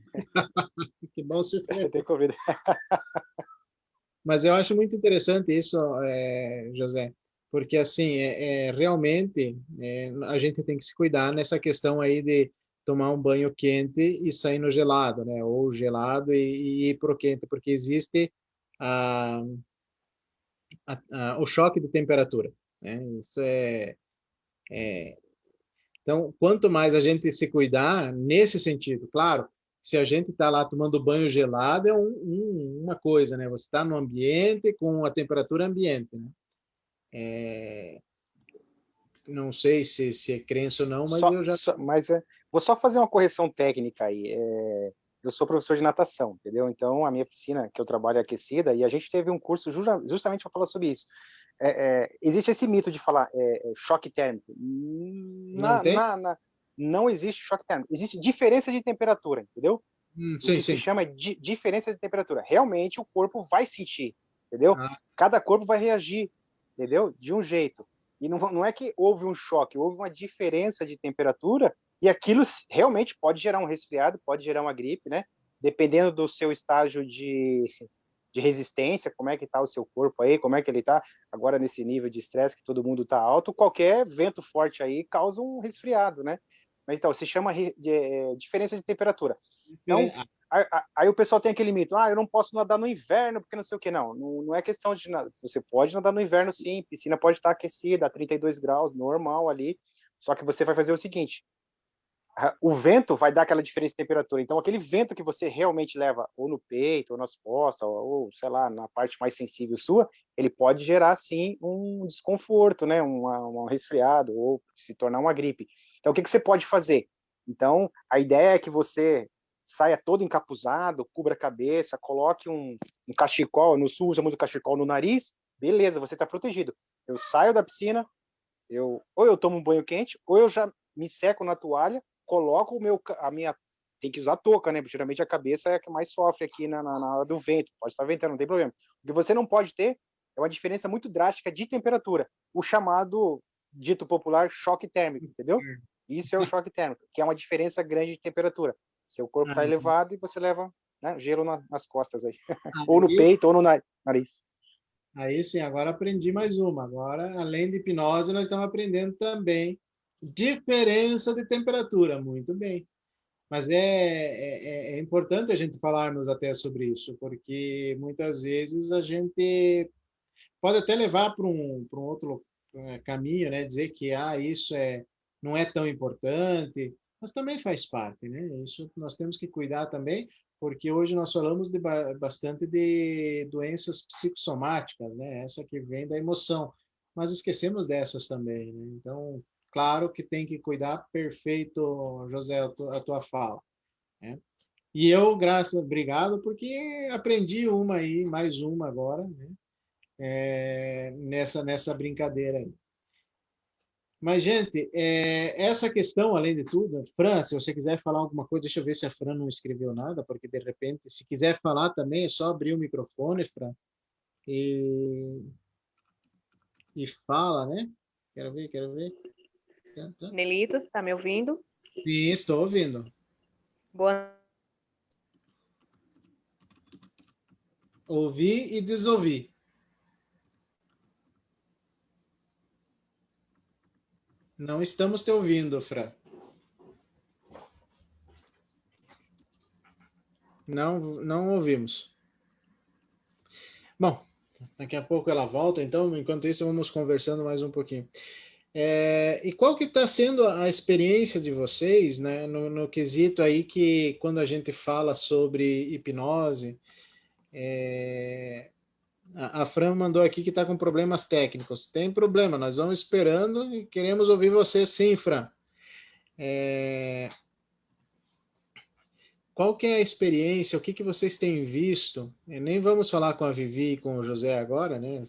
[SPEAKER 1] Que bom você ser.
[SPEAKER 6] Tem convida.
[SPEAKER 1] Mas eu acho muito interessante isso, José, porque assim, realmente a gente tem que se cuidar nessa questão aí de tomar um banho quente e sair no gelado, né? Ou gelado e ir pro quente, porque existe o choque de temperatura, né? Isso Então, quanto mais a gente se cuidar nesse sentido, claro, se a gente está lá tomando banho gelado é uma coisa, né? Você está no ambiente com a temperatura ambiente, né? Não sei se é crença ou não, mas eu já...
[SPEAKER 6] Vou só fazer uma correção técnica aí. Eu sou professor de natação, entendeu? Então, a minha piscina, que eu trabalho, é aquecida, e a gente teve um curso justamente para falar sobre isso. Existe esse mito de falar choque térmico. Não existe choque térmico. Existe diferença de temperatura, entendeu?
[SPEAKER 1] Sim,
[SPEAKER 6] se chama de diferença de temperatura. Realmente, o corpo vai sentir, entendeu? Cada corpo vai reagir, entendeu? De um jeito. E não é que houve um choque, houve uma diferença de temperatura e aquilo realmente pode gerar um resfriado, pode gerar uma gripe, né? Dependendo do seu estágio de resistência, como é que está o seu corpo aí, como é que ele está agora nesse nível de estresse que todo mundo está alto, qualquer vento forte aí causa um resfriado, né? Mas então, se chama de diferença de temperatura. Então, Aí o pessoal tem aquele mito, eu não posso nadar no inverno, porque não sei o que. Não é questão de nada. Você pode nadar no inverno, sim. Piscina pode estar aquecida, a 32 graus, normal ali. Só que você vai fazer o seguinte, o vento vai dar aquela diferença de temperatura. Então, aquele vento que você realmente leva ou no peito, ou nas costas, ou sei lá, na parte mais sensível sua, ele pode gerar, sim, um desconforto, né? Um resfriado, ou se tornar uma gripe. Então, o que você pode fazer? Então, a ideia é que você saia todo encapuzado, cubra a cabeça, coloque um cachecol, no sul usa muito cachecol no nariz, beleza, você está protegido. Eu saio da piscina, ou eu tomo um banho quente, ou eu já me seco na toalha, coloco tem que usar touca, né? Geralmente a cabeça é a que mais sofre aqui na hora do vento, pode estar ventando, não tem problema. O que você não pode ter é uma diferença muito drástica de temperatura, o chamado, dito popular, choque térmico, entendeu? Isso é o choque térmico, que é uma diferença grande de temperatura. Seu corpo está elevado e você leva, né, gelo nas costas aí. Ou no peito, ou no nariz.
[SPEAKER 1] Aí sim, agora aprendi mais uma. Agora, além de hipnose, nós estamos aprendendo também diferença de temperatura. Muito bem. Mas é importante a gente falarmos até sobre isso, porque muitas vezes a gente pode até levar para um outro caminho, né? Dizer que isso não é tão importante, mas também faz parte, né? Isso nós temos que cuidar também, porque hoje nós falamos bastante de doenças psicossomáticas, né? Essa que vem da emoção, mas esquecemos dessas também, né? Então, claro que tem que cuidar, perfeito, José, a tua fala, né? E eu, obrigado, porque aprendi uma aí, mais uma agora, né? Nessa brincadeira aí. Mas, gente, essa questão, além de tudo, Fran, se você quiser falar alguma coisa, deixa eu ver se a Fran não escreveu nada, porque de repente, se quiser falar também, é só abrir o microfone, Fran, e, e fala, né? Quero ver, quero ver.
[SPEAKER 7] Nelito, você está me ouvindo?
[SPEAKER 1] Sim, estou ouvindo.
[SPEAKER 7] Boa.
[SPEAKER 1] Ouvi e desouvi. Não estamos te ouvindo, Fran. Não ouvimos. Bom, daqui a pouco ela volta, então, enquanto isso, vamos conversando mais um pouquinho. E qual que está sendo a experiência de vocês, né, no quesito aí que quando a gente fala sobre hipnose, a Fran mandou aqui que está com problemas técnicos. Tem problema, nós vamos esperando e queremos ouvir você sim, Fran. Qual que é a experiência, o que vocês têm visto? Nem vamos falar com a Vivi e com o José agora, né?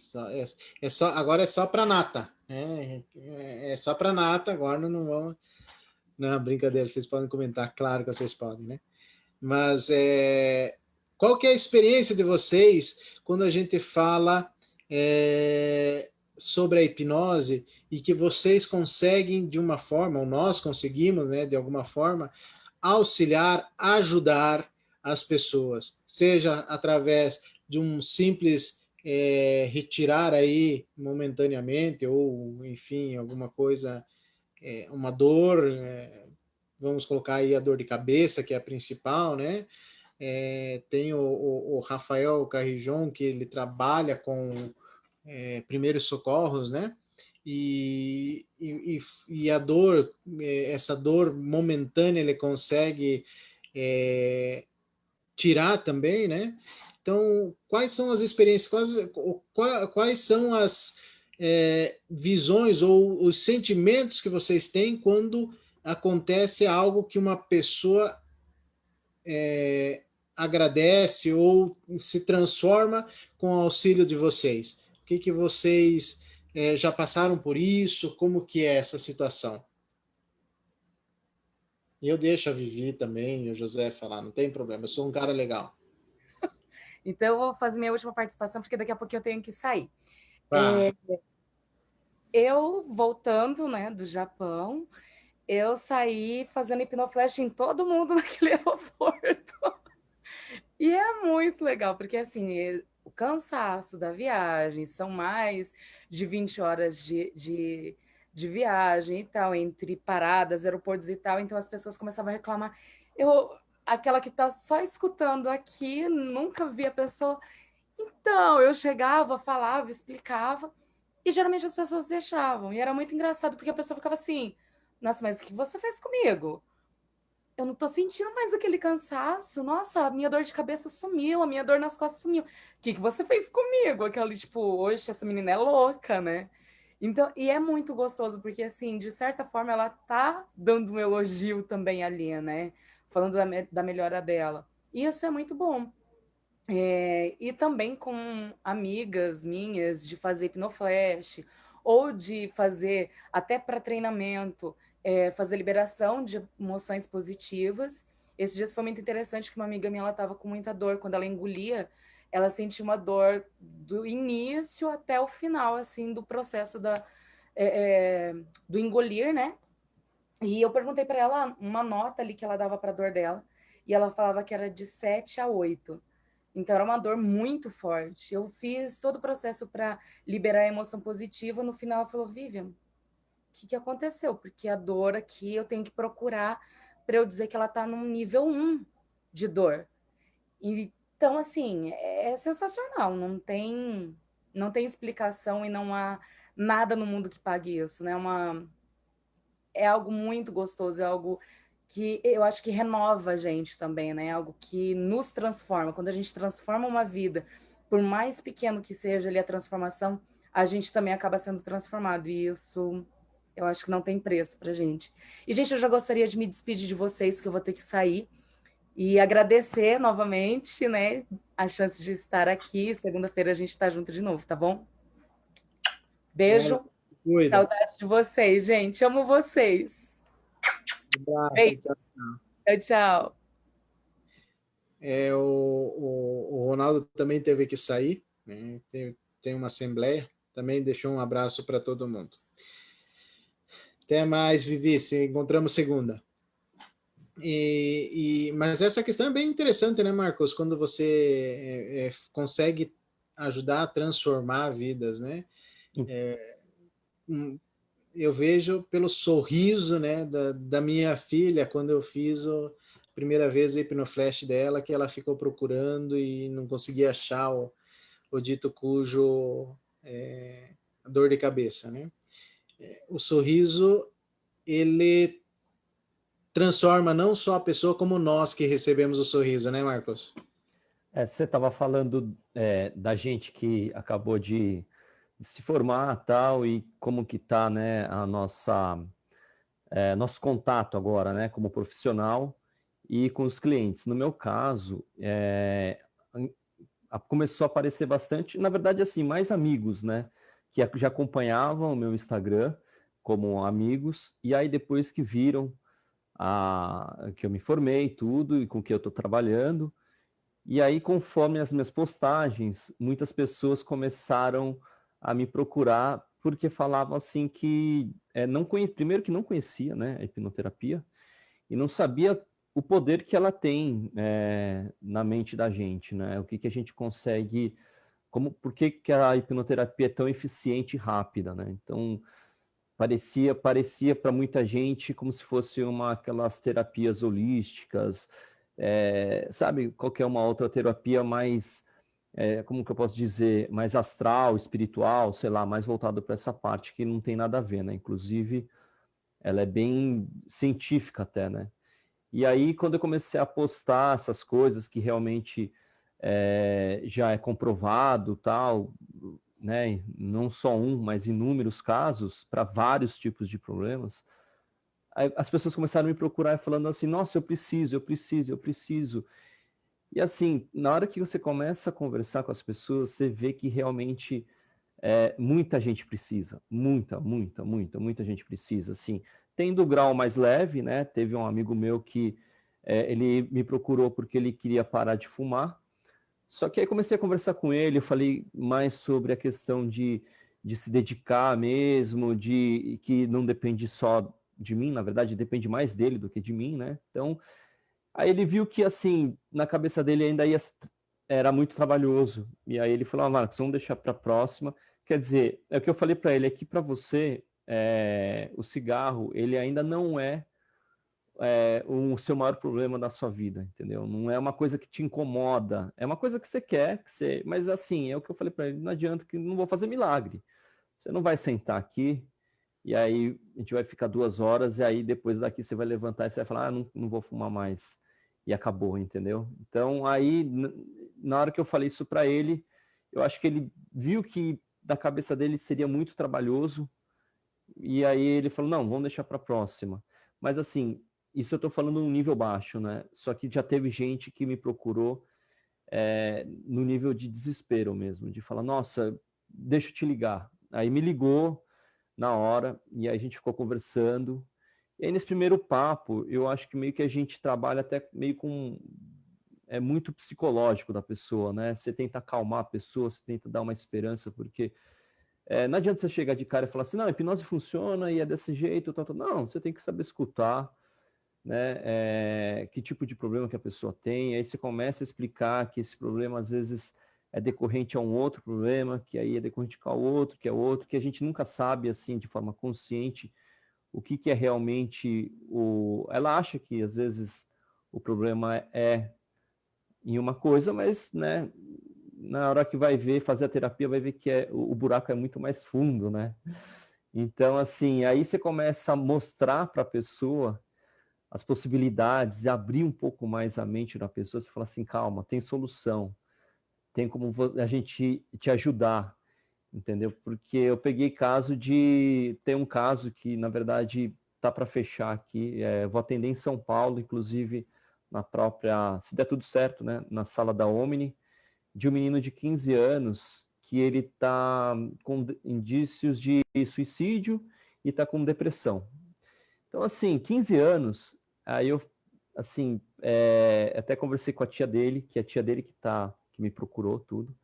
[SPEAKER 1] Agora é só para nata. É só para nata, agora não vamos... Não, brincadeira, vocês podem comentar, claro que vocês podem, né? Mas qual que é a experiência de vocês quando a gente fala sobre a hipnose e que vocês conseguem de uma forma, ou nós conseguimos, né, de alguma forma, auxiliar, ajudar as pessoas, seja através de um simples retirar aí momentaneamente, ou enfim, alguma coisa, uma dor, vamos colocar aí a dor de cabeça, que é a principal, né? Tem o Rafael Carrijon, que ele trabalha com primeiros socorros, né? E a dor, essa dor momentânea, ele consegue tirar também, né? Então, quais são as experiências, quais são as visões ou os sentimentos que vocês têm quando acontece algo que uma pessoa agradece ou se transforma com o auxílio de vocês? O que vocês já passaram por isso? Como que é essa situação? E eu deixo a Vivi também e o José falar, não tem problema, eu sou um cara legal.
[SPEAKER 2] Então, eu vou fazer minha última participação, porque daqui a pouquinho eu tenho que sair. Eu, voltando, né, do Japão, eu saí fazendo hipnoflash em todo mundo naquele aeroporto. E é muito legal, porque assim, o cansaço da viagem, são mais de 20 horas de viagem e tal, entre paradas, aeroportos e tal, então as pessoas começavam a reclamar. aquela que tá só escutando aqui, nunca vi a pessoa. Então, eu chegava, falava, explicava, e geralmente as pessoas deixavam. E era muito engraçado, porque a pessoa ficava assim, nossa, mas o que você fez comigo? Eu não tô sentindo mais aquele cansaço. Nossa, a minha dor de cabeça sumiu, a minha dor nas costas sumiu. O que você fez comigo? Aquela, tipo, oxe, essa menina é louca, né? Então, e é muito gostoso, porque, assim, de certa forma, ela tá dando um elogio também ali, né? Falando da melhora dela. E isso é muito bom. E também com amigas minhas de fazer hipnoflash, ou de fazer, até para treinamento, fazer liberação de emoções positivas. Esses dias foi muito interessante que uma amiga minha estava com muita dor. Quando ela engolia, ela sentia uma dor do início até o final, assim, do processo do engolir, né? E eu perguntei para ela uma nota ali que ela dava para a dor dela, e ela falava que era de 7 a 8. Então era uma dor muito forte. Eu fiz todo o processo para liberar a emoção positiva. No final ela falou: Vivian, o que aconteceu? Porque a dor aqui eu tenho que procurar para eu dizer que ela está num nível 1 de dor. Então, assim, é sensacional. Não tem explicação e não há nada no mundo que pague isso, né? É algo muito gostoso, é algo que eu acho que renova a gente também, né? É algo que nos transforma. Quando a gente transforma uma vida, por mais pequeno que seja ali a transformação, a gente também acaba sendo transformado. E isso eu acho que não tem preço pra gente. E, gente, eu já gostaria de me despedir de vocês, que eu vou ter que sair. E agradecer novamente, né, a chance de estar aqui. Segunda-feira a gente está junto de novo, tá bom? Beijo.
[SPEAKER 1] Cuida.
[SPEAKER 2] Saudade de vocês, gente. Amo vocês.
[SPEAKER 1] Abraço,
[SPEAKER 2] Beijo.
[SPEAKER 1] tchau.
[SPEAKER 2] Tchau, tchau.
[SPEAKER 1] O Ronaldo também teve que sair, né? Tem uma assembleia, também deixou um abraço para todo mundo. Até mais, Vivi, se encontramos segunda. Mas essa questão é bem interessante, né, Marcos? Quando você consegue ajudar a transformar vidas, né? Eu vejo pelo sorriso, né, da minha filha, quando eu fiz a primeira vez o hipnoflash dela, que ela ficou procurando e não conseguia achar o dito cujo dor de cabeça, né? O sorriso, ele transforma não só a pessoa, como nós que recebemos o sorriso, né, Marcos?
[SPEAKER 4] Você estava falando da gente que acabou de se formar tal, e como que está, né, a nosso contato agora, né, como profissional e com os clientes. No meu caso, começou a aparecer bastante, na verdade, assim, mais amigos, né, que já acompanhavam o meu Instagram como amigos, e aí depois que viram que eu me formei, tudo, e com que eu estou trabalhando, e aí, conforme as minhas postagens, muitas pessoas começaram a me procurar porque falavam assim que primeiro que não conhecia, né, a hipnoterapia, e não sabia o poder que ela tem na mente da gente, né? O que a gente consegue, por que a hipnoterapia é tão eficiente e rápida, né? Então, parecia para muita gente como se fosse aquelas terapias holísticas, sabe, qualquer uma outra terapia mais, como que eu posso dizer, mais astral, espiritual, sei lá, mais voltado para essa parte, que não tem nada a ver, né? Inclusive, ela é bem científica até, né? E aí, quando eu comecei a postar essas coisas que realmente já é comprovado, tal, né? Não só mas inúmeros casos para vários tipos de problemas, as pessoas começaram a me procurar falando assim: nossa, eu preciso. E assim, na hora que você começa a conversar com as pessoas, você vê que realmente muita gente precisa, muita gente precisa, assim. Tem do grau mais leve, né? Teve um amigo meu que ele me procurou porque ele queria parar de fumar. Só que aí comecei a conversar com ele, eu falei mais sobre a questão de se dedicar mesmo, de que não depende só de mim, na verdade depende mais dele do que de mim, né? Então, aí ele viu que, assim, na cabeça dele ainda era muito trabalhoso. E aí ele falou: Marcos, vamos deixar para a próxima. Quer dizer, o que eu falei para ele é que para você, o cigarro, ele ainda não é o seu maior problema da sua vida, entendeu? Não é uma coisa que te incomoda, é uma coisa que você quer, mas assim, é o que eu falei para ele, não adianta, que não vou fazer milagre. Você não vai sentar aqui e aí a gente vai ficar 2 horas e aí depois daqui você vai levantar e você vai falar, não vou fumar mais. E acabou, entendeu? Então aí, na hora que eu falei isso para ele, eu acho que ele viu que da cabeça dele seria muito trabalhoso e aí ele falou, não, vamos deixar para a próxima. Mas assim, isso eu estou falando num nível baixo, né? Só que já teve gente que me procurou no nível de desespero mesmo, de falar, nossa, deixa eu te ligar. Aí me ligou na hora, e aí a gente ficou conversando. E aí nesse primeiro papo, eu acho que meio que a gente trabalha até meio com... É muito psicológico da pessoa, né? Você tenta acalmar a pessoa, você tenta dar uma esperança, porque não adianta você chegar de cara e falar assim, não, a hipnose funciona e é desse jeito, tal. Não, você tem que saber escutar, né? Que tipo de problema que a pessoa tem, aí você começa a explicar que esse problema às vezes é decorrente a um outro problema, que aí é decorrente a outro, que é outro, que a gente nunca sabe assim de forma consciente o que é realmente o... Ela acha que às vezes o problema é em uma coisa, mas, né, na hora que vai ver, fazer a terapia, vai ver que o buraco é muito mais fundo, né? Então, assim, aí você começa a mostrar para a pessoa as possibilidades, abrir um pouco mais a mente da pessoa, você fala assim, calma, tem solução, tem como a gente te ajudar, entendeu? Porque eu peguei tem um caso que, na verdade, tá para fechar aqui, vou atender em São Paulo, inclusive na própria, se der tudo certo, né, na sala da Omni, de um menino de 15 anos que ele tá com indícios de suicídio e tá com depressão. Então, assim, 15 anos, aí eu, assim, até conversei com a tia dele, que é a tia dele que me procurou tudo,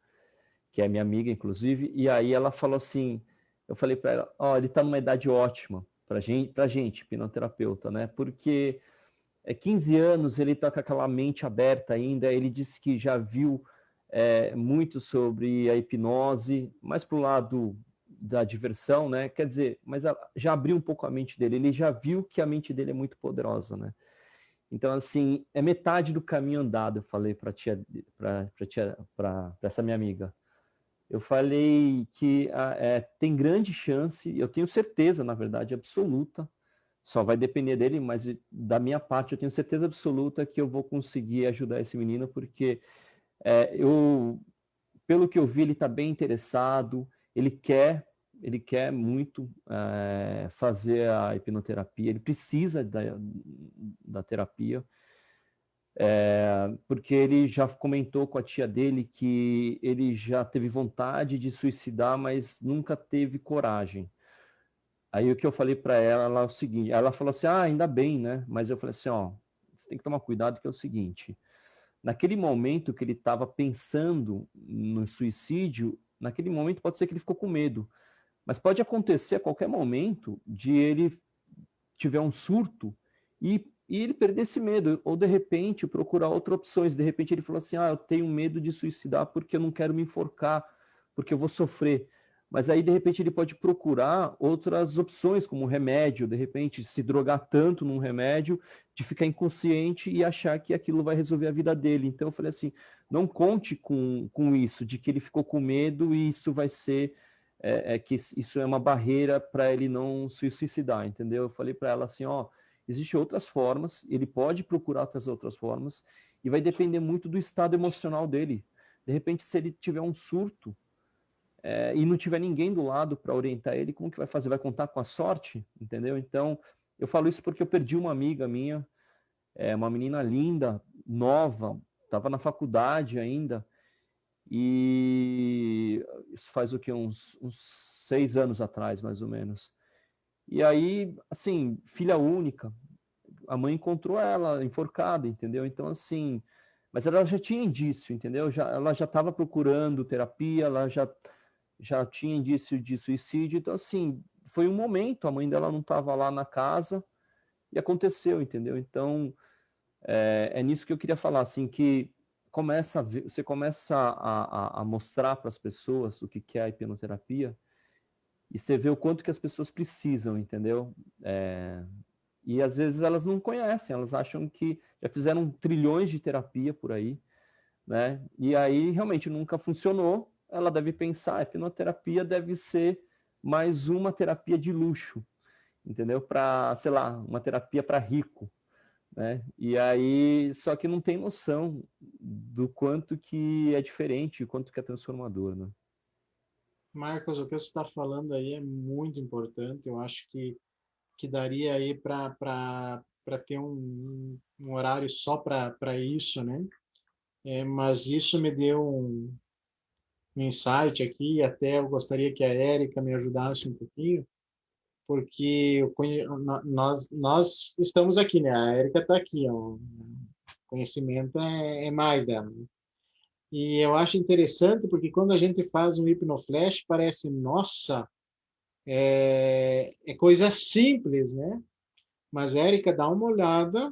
[SPEAKER 4] que é minha amiga, inclusive, e aí ela falou assim, eu falei para ela, ele tá numa idade ótima pra gente, hipnoterapeuta, né, porque 15 anos, ele tá com aquela mente aberta ainda, ele disse que já viu muito sobre a hipnose, mais pro lado da diversão, né? Quer dizer, mas já abriu um pouco a mente dele, ele já viu que a mente dele é muito poderosa, né? Então, assim, é metade do caminho andado, eu falei para essa minha amiga. Eu falei que tem grande chance, eu tenho certeza, na verdade, absoluta, só vai depender dele, mas da minha parte eu tenho certeza absoluta que eu vou conseguir ajudar esse menino, porque pelo que eu vi, ele está bem interessado, ele quer muito fazer a hipnoterapia, ele precisa da terapia, porque ele já comentou com a tia dele que ele já teve vontade de suicidar, mas nunca teve coragem. Aí o que eu falei para ela é o seguinte, ela falou assim, ainda bem, né? Mas eu falei assim, você tem que tomar cuidado que é o seguinte, naquele momento que ele estava pensando no suicídio, naquele momento pode ser que ele ficou com medo, mas pode acontecer a qualquer momento de ele tiver um surto e ele perder esse medo, ou de repente procurar outras opções, de repente ele falou assim, eu tenho medo de suicidar porque eu não quero me enforcar, porque eu vou sofrer. Mas aí, de repente, ele pode procurar outras opções, como remédio, de repente, se drogar tanto num remédio, de ficar inconsciente e achar que aquilo vai resolver a vida dele. Então, eu falei assim, não conte com isso, de que ele ficou com medo e isso vai ser, que isso é uma barreira para ele não se suicidar, entendeu? Eu falei para ela assim, existem outras formas, ele pode procurar outras formas, e vai depender muito do estado emocional dele. De repente, se ele tiver um surto, e não tiver ninguém do lado para orientar ele, como que vai fazer? Vai contar com a sorte? Entendeu? Então, eu falo isso porque eu perdi uma amiga minha, uma menina linda, nova, estava na faculdade ainda, e isso faz o que? Uns 6 anos atrás, mais ou menos. E aí, assim, filha única, a mãe encontrou ela enforcada, entendeu? Então, assim, mas ela já tinha indício, entendeu? Ela já estava procurando terapia, ela já tinha indício de suicídio, então assim, foi um momento, a mãe dela não estava lá na casa e aconteceu, entendeu? Então, é nisso que eu queria falar, assim, que você começa a mostrar para as pessoas o que é a hipnoterapia e você vê o quanto que as pessoas precisam, entendeu? E às vezes elas não conhecem, elas acham que já fizeram trilhões de terapia por aí, né? E aí realmente nunca funcionou. Ela deve pensar, a hipnoterapia deve ser mais uma terapia de luxo, entendeu? Para, sei lá, uma terapia para rico, né? E aí, só que não tem noção do quanto que é diferente, o quanto que é transformador, né?
[SPEAKER 1] Marcos, o que você está falando aí é muito importante. Eu acho que daria aí para ter um horário só para isso, né? Mas isso me deu um insight aqui, e até eu gostaria que a Érica me ajudasse um pouquinho, porque nós estamos aqui, né? A Érica está aqui, ó. O conhecimento é mais dela, né? E eu acho interessante porque quando a gente faz um hipnoflash, parece, nossa, é coisa simples, né? Mas, Érica, dá uma olhada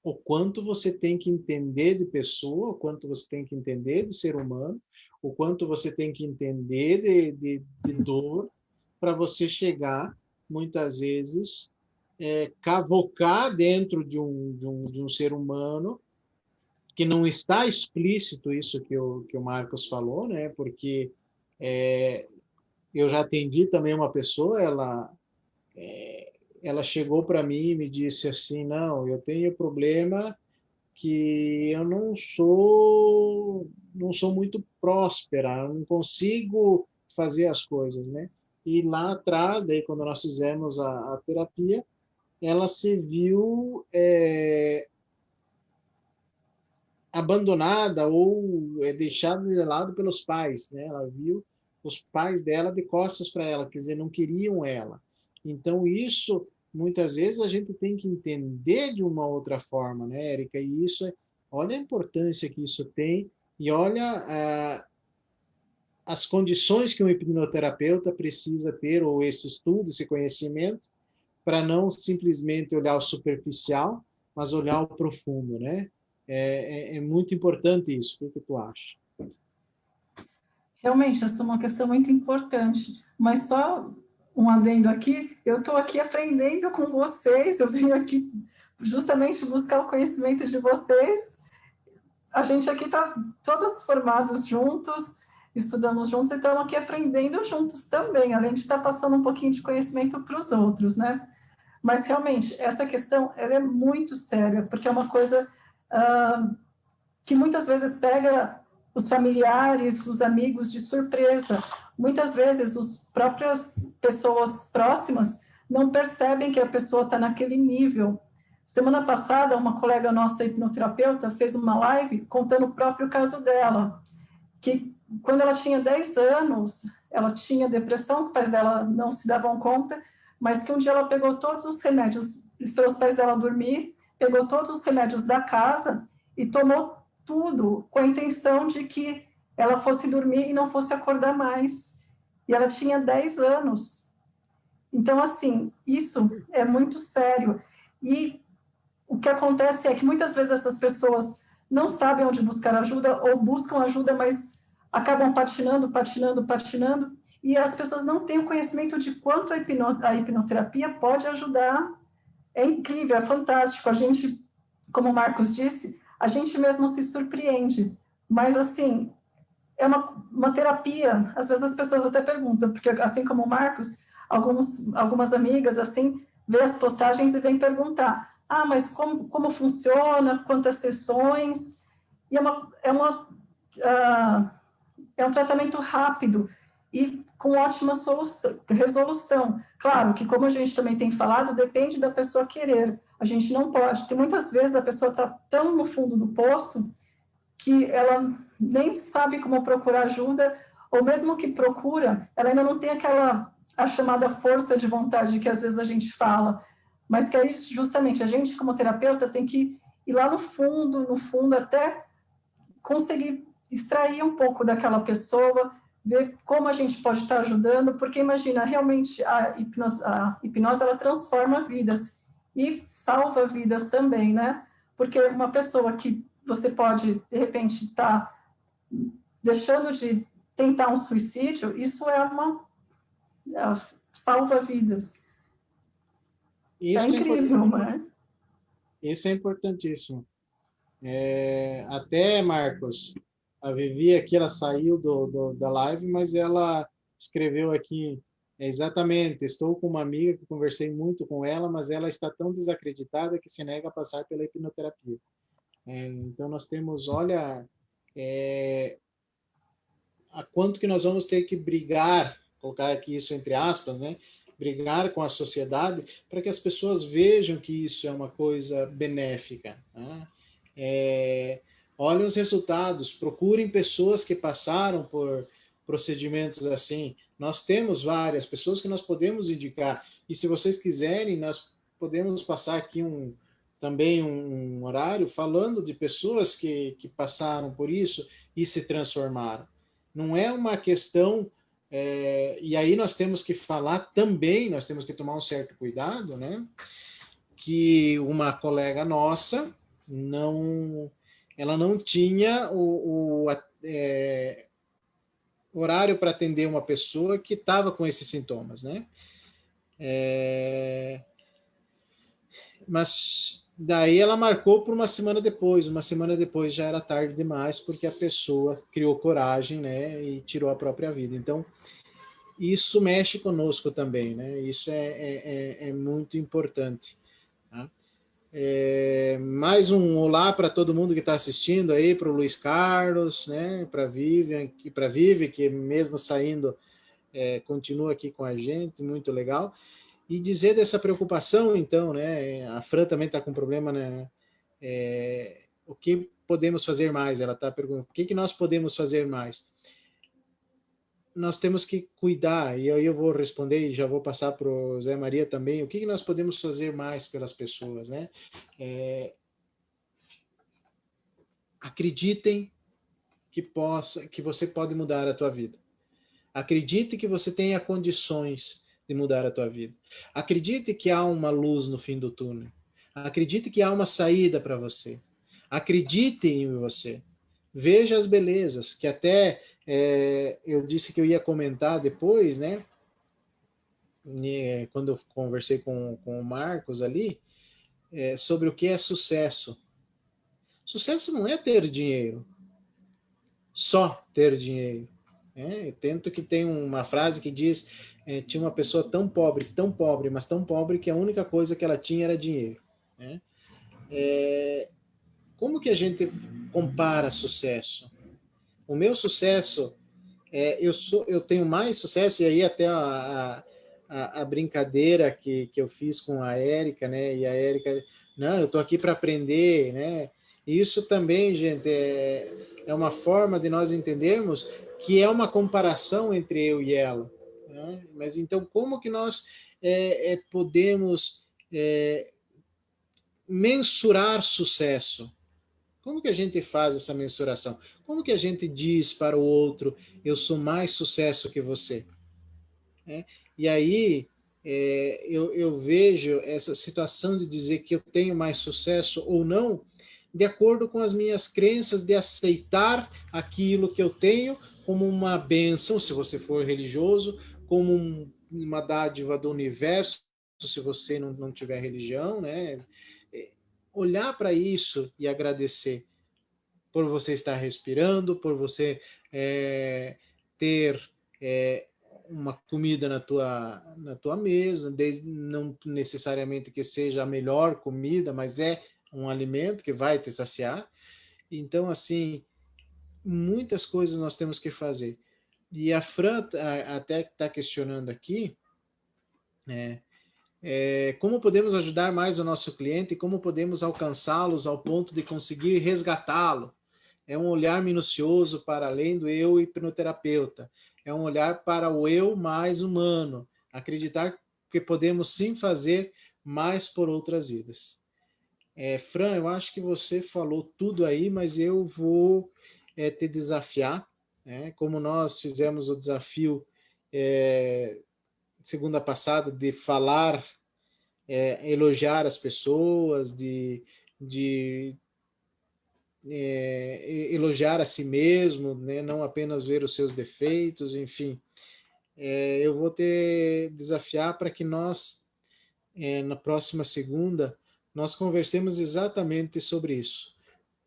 [SPEAKER 1] o quanto você tem que entender de pessoa, o quanto você tem que entender de ser humano, o quanto você tem que entender de dor, para você chegar, muitas vezes, cavocar dentro de um ser humano, que não está explícito isso que o Marcos falou, né? Porque eu já atendi também uma pessoa, ela chegou para mim e me disse assim, não, eu tenho problema que eu não sou muito próspera, eu não consigo fazer as coisas, né? E lá atrás, daí quando nós fizemos a terapia, ela se viu abandonada ou deixada de lado pelos pais, né? Ela viu os pais dela de costas para ela, quer dizer, não queriam ela. Então isso muitas vezes a gente tem que entender de uma outra forma, né, Érica? E isso olha a importância que isso tem e olha as condições que um hipnoterapeuta precisa ter, ou esse estudo, esse conhecimento, para não simplesmente olhar o superficial, mas olhar o profundo, né? É muito importante isso. O que tu acha?
[SPEAKER 3] Realmente, essa é uma questão muito importante. Mas só um adendo aqui, eu estou aqui aprendendo com vocês, eu venho aqui justamente buscar o conhecimento de vocês. A gente aqui está todos formados juntos, estudamos juntos e estamos aqui aprendendo juntos também, além de estar passando um pouquinho de conhecimento para os outros, né? Mas, realmente, essa questão ela é muito séria, porque é uma coisa que muitas vezes pega os familiares, os amigos de surpresa. Muitas vezes, as próprias pessoas próximas não percebem que a pessoa está naquele nível. Semana passada, uma colega nossa, hipnoterapeuta, fez uma live contando o próprio caso dela, que quando ela tinha 10 anos, ela tinha depressão, os pais dela não se davam conta, mas que um dia ela pegou todos os remédios, esperou os pais dela dormir, pegou todos os remédios da casa e tomou tudo com a intenção de que ela fosse dormir e não fosse acordar mais. E ela tinha 10 anos. Então, assim, isso é muito sério. E o que acontece é que muitas vezes essas pessoas não sabem onde buscar ajuda ou buscam ajuda, mas acabam patinando, e as pessoas não têm o conhecimento de quanto a hipnoterapia pode ajudar. É incrível, é fantástico. A gente, como o Marcos disse, a gente mesmo se surpreende. Mas, assim, é uma terapia. Às vezes as pessoas até perguntam, porque assim como o Marcos, algumas amigas, assim, vê as postagens e vêm perguntar, mas como funciona, quantas sessões? E é um tratamento rápido e com ótima resolução. Claro que, como a gente também tem falado, depende da pessoa querer. A gente não pode. Tem muitas vezes a pessoa está tão no fundo do poço que ela nem sabe como procurar ajuda, ou mesmo que procura, ela ainda não tem a chamada força de vontade que às vezes a gente fala, mas que aí justamente a gente como terapeuta tem que ir lá no fundo, até conseguir extrair um pouco daquela pessoa, ver como a gente pode estar ajudando, porque imagina, realmente a hipnose ela transforma vidas e salva vidas também, né? Porque uma pessoa que você pode, de repente, estar deixando de tentar um suicídio, isso salva vidas.
[SPEAKER 1] Isso é
[SPEAKER 3] incrível, né?
[SPEAKER 1] Isso é importantíssimo. Até, Marcos, a Vivi aqui, ela saiu da live, mas ela escreveu aqui, exatamente, estou com uma amiga que conversei muito com ela, mas ela está tão desacreditada que se nega a passar pela hipnoterapia. Então, nós temos, olha, a quanto que nós vamos ter que brigar, colocar aqui isso entre aspas, né? Brigar com a sociedade para que as pessoas vejam que isso é uma coisa benéfica. Né? Olhem os resultados, procurem pessoas que passaram por procedimentos assim. Nós temos várias pessoas que nós podemos indicar. E se vocês quiserem, nós podemos passar aqui também um horário falando de pessoas que passaram por isso e se transformaram. Não é uma questão... e aí nós temos que falar também, nós temos que tomar um certo cuidado, né? Que uma colega nossa, ela não tinha o horário para atender uma pessoa que estava com esses sintomas, né? Mas daí ela marcou por uma semana depois já era tarde demais, porque a pessoa criou coragem, né, e tirou a própria vida. Então, isso mexe conosco também, né? Isso é muito importante. Tá? Mais um olá para todo mundo que está assistindo aí, para o Luiz Carlos, né? Para Vivian e para Vivi, que mesmo saindo continua aqui com a gente, muito legal. E dizer dessa preocupação, então, né? A Fran também está com problema, né? O que podemos fazer mais? Ela está perguntando, o que nós podemos fazer mais? Nós temos que cuidar, e aí eu vou responder e já vou passar para o Zé Maria também, o que nós podemos fazer mais pelas pessoas, né? Acreditem que você pode mudar a tua vida. Acredite que você tenha condições de mudar a tua vida. Acredite que há uma luz no fim do túnel. Acredite que há uma saída para você. Acredite em você. Veja as belezas, que até eu disse que eu ia comentar depois, né? Quando eu conversei com o Marcos ali, sobre o que é sucesso. Sucesso não é ter dinheiro. Só ter dinheiro. Eu tento que tem uma frase que diz, tinha uma pessoa tão pobre, mas tão pobre que a única coisa que ela tinha era dinheiro. Né? Como que a gente compara sucesso? O meu sucesso, eu tenho mais sucesso, e aí até a brincadeira que eu fiz com a Érica, né? E a Érica, não, eu estou aqui para aprender, né? E isso também, gente, é uma forma de nós entendermos que é uma comparação entre eu e ela. Né? Mas então, como que nós podemos mensurar sucesso? Como que a gente faz essa mensuração? Como que a gente diz para o outro, eu sou mais sucesso que você? E aí eu vejo essa situação de dizer que eu tenho mais sucesso ou não, de acordo com as minhas crenças de aceitar aquilo que eu tenho como uma bênção, se você for religioso, como uma dádiva do universo, se você não tiver religião, né? Olhar para isso e agradecer por você estar respirando, por você ter uma comida na tua mesa, não necessariamente que seja a melhor comida, mas é um alimento que vai te saciar. Então, assim, muitas coisas nós temos que fazer. E a Fran até está questionando aqui, como podemos ajudar mais o nosso cliente e como podemos alcançá-los ao ponto de conseguir resgatá-lo. É um olhar minucioso para além do eu hipnoterapeuta. É um olhar para o eu mais humano. Acreditar que podemos sim fazer mais por outras vidas. Fran, eu acho que você falou tudo aí, mas eu vou te desafiar. Como nós fizemos o desafio segunda passada de falar, elogiar as pessoas, de elogiar a si mesmo, né? Não apenas ver os seus defeitos, enfim. Eu vou te desafiar para que nós na próxima segunda, nós conversemos exatamente sobre isso.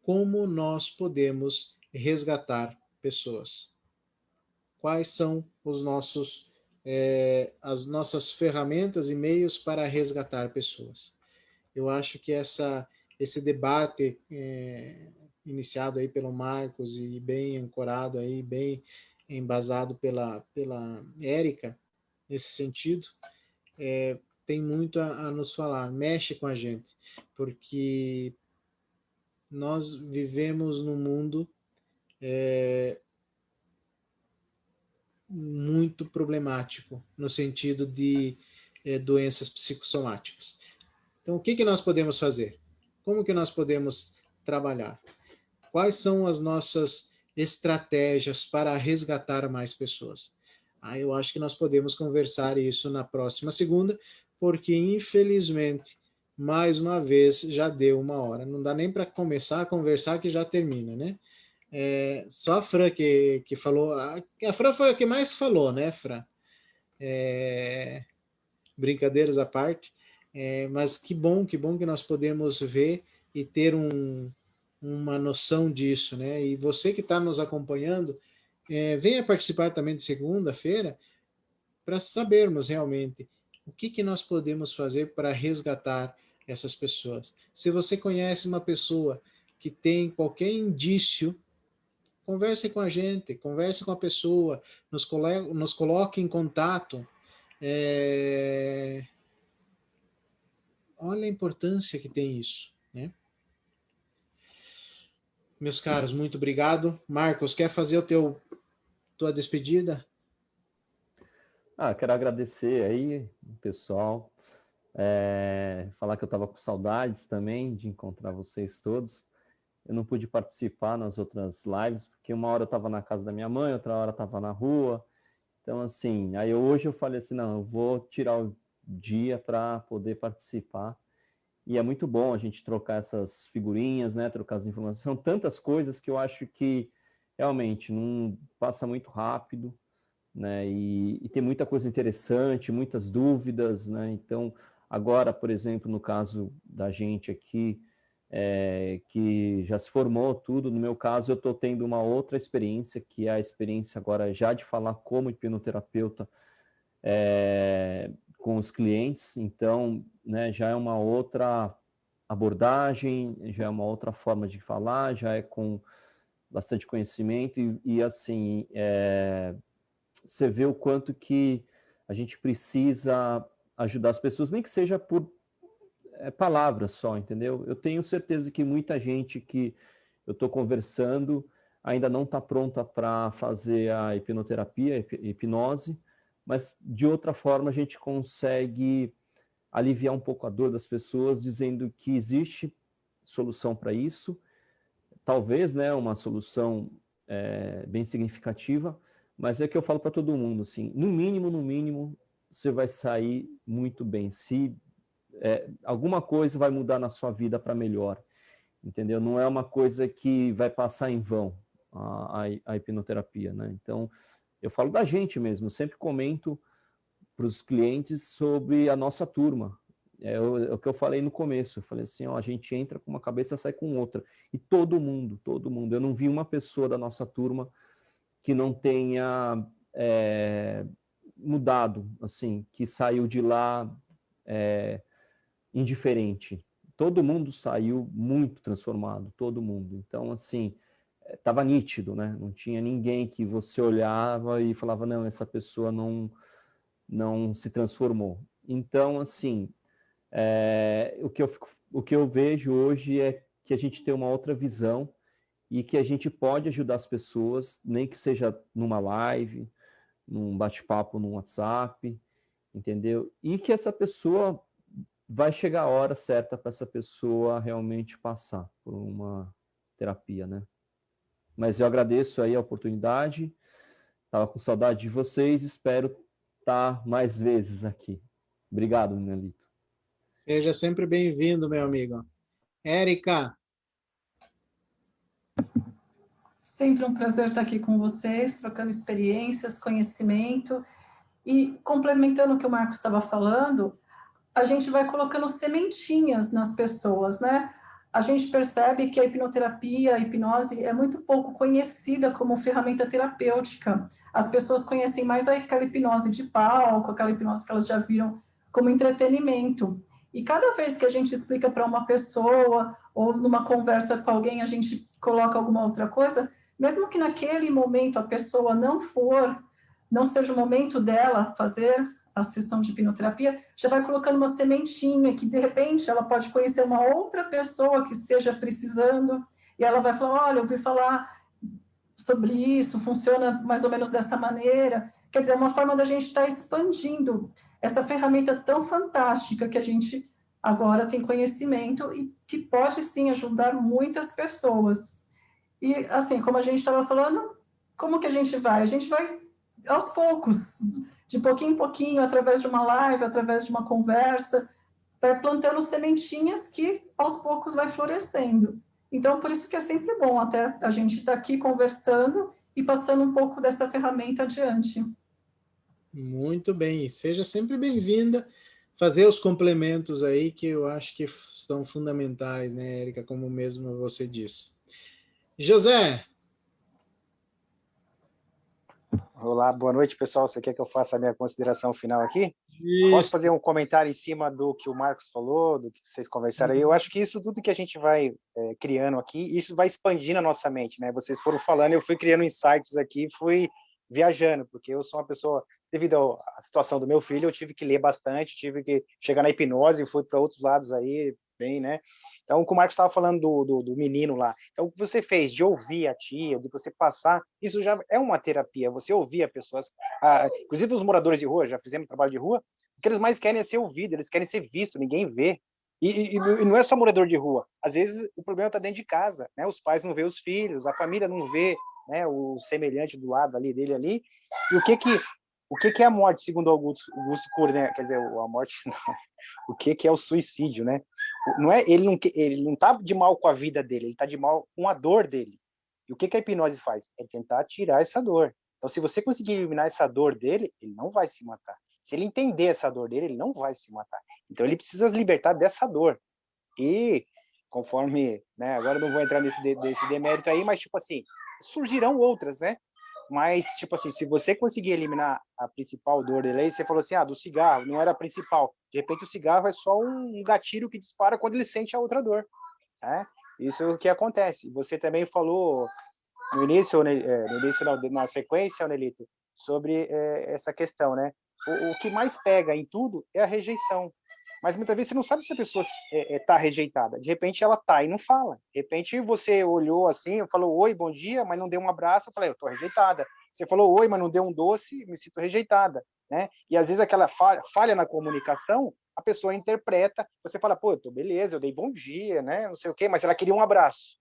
[SPEAKER 1] Como nós podemos resgatar pessoas? Quais são as nossas ferramentas e meios para resgatar pessoas? Eu acho que esse debate iniciado aí pelo Marcos e bem ancorado aí, bem embasado pela Érica, nesse sentido, tem muito a nos falar, mexe com a gente, porque nós vivemos num mundo muito problemático, no sentido de doenças psicossomáticas. Então, o que nós podemos fazer? Como que nós podemos trabalhar? Quais são as nossas estratégias para resgatar mais pessoas? Eu acho que nós podemos conversar isso na próxima segunda, porque, infelizmente, mais uma vez, já deu 1 hora. Não dá nem para começar a conversar que já termina, né? Só a Fran que falou. A Fran foi a que mais falou, né, Fran? Brincadeiras à parte. Mas que bom que nós podemos ver e ter uma noção disso, né? E você que está nos acompanhando, venha participar também de segunda-feira para sabermos realmente o que nós podemos fazer para resgatar essas pessoas. Se você conhece uma pessoa que tem qualquer indício, converse com a gente, converse com a pessoa, nos coloque em contato. Olha a importância que tem isso, né? Meus caros, muito obrigado. Marcos, quer fazer tua despedida?
[SPEAKER 4] Quero agradecer aí, pessoal. Falar que eu estava com saudades também de encontrar vocês todos. Eu não pude participar nas outras lives, porque 1 hora eu estava na casa da minha mãe, outra hora eu estava na rua. Então, assim, aí hoje eu falei assim, não, eu vou tirar o dia para poder participar. E é muito bom a gente trocar essas figurinhas, né, trocar as informações. São tantas coisas que eu acho que realmente não passa muito rápido, né, e tem muita coisa interessante, muitas dúvidas, né. Então, agora, por exemplo, no caso da gente aqui, que já se formou tudo, no meu caso, eu estou tendo uma outra experiência, que é a experiência agora já de falar como hipnoterapeuta com os clientes. Então, né, já é uma outra abordagem, já é uma outra forma de falar, já é com bastante conhecimento e assim, você vê o quanto que a gente precisa ajudar as pessoas, nem que seja por palavras só, entendeu? Eu tenho certeza que muita gente que eu estou conversando ainda não está pronta para fazer a hipnoterapia, a hipnose, mas de outra forma a gente consegue aliviar um pouco a dor das pessoas, dizendo que existe solução para isso, talvez, né, uma solução bem significativa, mas é que eu falo para todo mundo, assim, no mínimo, você vai sair muito bem. Se alguma coisa vai mudar na sua vida para melhor, entendeu? Não é uma coisa que vai passar em vão a hipnoterapia, né? Então, eu falo da gente mesmo, eu sempre comento para os clientes sobre a nossa turma. É o que eu falei no começo, eu falei assim, ó, a gente entra com uma cabeça e sai com outra. E todo mundo, eu não vi uma pessoa da nossa turma que não tenha mudado, assim, que saiu de lá indiferente. Todo mundo saiu muito transformado, todo mundo. Então, assim, estava nítido, né? Não tinha ninguém que você olhava e falava, não, essa pessoa não se transformou. Então, assim, o que eu vejo hoje é que a gente tem uma outra visão e que a gente pode ajudar as pessoas, nem que seja numa live, num bate-papo no WhatsApp, entendeu? E que essa pessoa vai chegar a hora certa para essa pessoa realmente passar por uma terapia, né? Mas eu agradeço aí a oportunidade, estava com saudade de vocês, espero estar mais vezes aqui. Obrigado, Nelito.
[SPEAKER 1] Seja sempre bem-vindo, meu amigo. Érica.
[SPEAKER 3] Sempre um prazer estar aqui com vocês, trocando experiências, conhecimento e complementando o que o Marcos estava falando, a gente vai colocando sementinhas nas pessoas, né? A gente percebe que a hipnoterapia, a hipnose é muito pouco conhecida como ferramenta terapêutica. As pessoas conhecem mais aquela hipnose de palco, aquela hipnose que elas já viram como entretenimento. E cada vez que a gente explica para uma pessoa, ou numa conversa com alguém, a gente coloca alguma outra coisa, mesmo que naquele momento a pessoa não seja o momento dela fazer a sessão de hipnoterapia, já vai colocando uma sementinha que, de repente, ela pode conhecer uma outra pessoa que esteja precisando, e ela vai falar, olha, eu ouvi falar sobre isso, funciona mais ou menos dessa maneira. Quer dizer, é uma forma da gente estar expandindo essa ferramenta tão fantástica que a gente agora tem conhecimento e que pode, sim, ajudar muitas pessoas. E, assim, como a gente estava falando, como que a gente vai? A gente vai aos poucos, de pouquinho em pouquinho, através de uma live, através de uma conversa, vai plantando sementinhas que aos poucos vai florescendo. Então, por isso que é sempre bom até a gente estar aqui conversando e passando um pouco dessa ferramenta adiante.
[SPEAKER 1] Muito bem, seja sempre bem-vinda. Fazer os complementos aí que eu acho que são fundamentais, né, Érica, como mesmo você disse. José.
[SPEAKER 6] Olá, boa noite, pessoal. Você quer que eu faça a minha consideração final aqui?
[SPEAKER 1] Isso.
[SPEAKER 6] Posso fazer um comentário em cima do que o Marcos falou, do que vocês conversaram aí? Eu acho que isso tudo que a gente vai criando aqui, isso vai expandindo a nossa mente, né? Vocês foram falando, eu fui criando insights aqui, fui viajando, porque eu sou uma pessoa, devido à situação do meu filho, eu tive que ler bastante, tive que chegar na hipnose, fui para outros lados aí, bem, né? Então, o Marcos estava falando do menino lá. Então, o que você fez de ouvir a tia, de você passar, isso já é uma terapia. Você ouvir as pessoas, inclusive os moradores de rua, já fizemos trabalho de rua, o que eles mais querem é ser ouvidos, eles querem ser vistos, ninguém vê. E não é só morador de rua. Às vezes, o problema está dentro de casa, né? Os pais não vê os filhos, a família não vê, né, o semelhante do lado ali dele ali. E o que é a morte, segundo Augusto Cury, né? Quer dizer, a morte não. O que é o suicídio, né? Não é, ele não tá de mal com a vida dele, ele tá de mal com a dor dele. E o que a hipnose faz? É tentar tirar essa dor. Então, se você conseguir eliminar essa dor dele, ele não vai se matar. Se ele entender essa dor dele, ele não vai se matar. Então, ele precisa se libertar dessa dor. E, conforme, né, agora eu não vou entrar nesse demérito aí, mas, tipo assim, surgirão outras, né? Mas, tipo assim, se você conseguir eliminar a principal dor dele, aí você falou assim, do cigarro, não era a principal. De repente, o cigarro é só um gatilho que dispara quando ele sente a outra dor. Né? Isso é o que acontece. Você também falou no início não, na sequência, Nelito, sobre essa questão, né? O que mais pega em tudo é a rejeição. Mas muitas vezes você não sabe se a pessoa está rejeitada. De repente ela está e não fala. De repente você olhou assim, falou oi, bom dia, mas não deu um abraço, eu falei, eu estou rejeitada. Você falou oi, mas não deu um doce, me sinto rejeitada. Né? E às vezes aquela falha na comunicação, a pessoa interpreta, você fala, pô, eu tô beleza, eu dei bom dia, né? Não sei o quê, mas ela queria um abraço.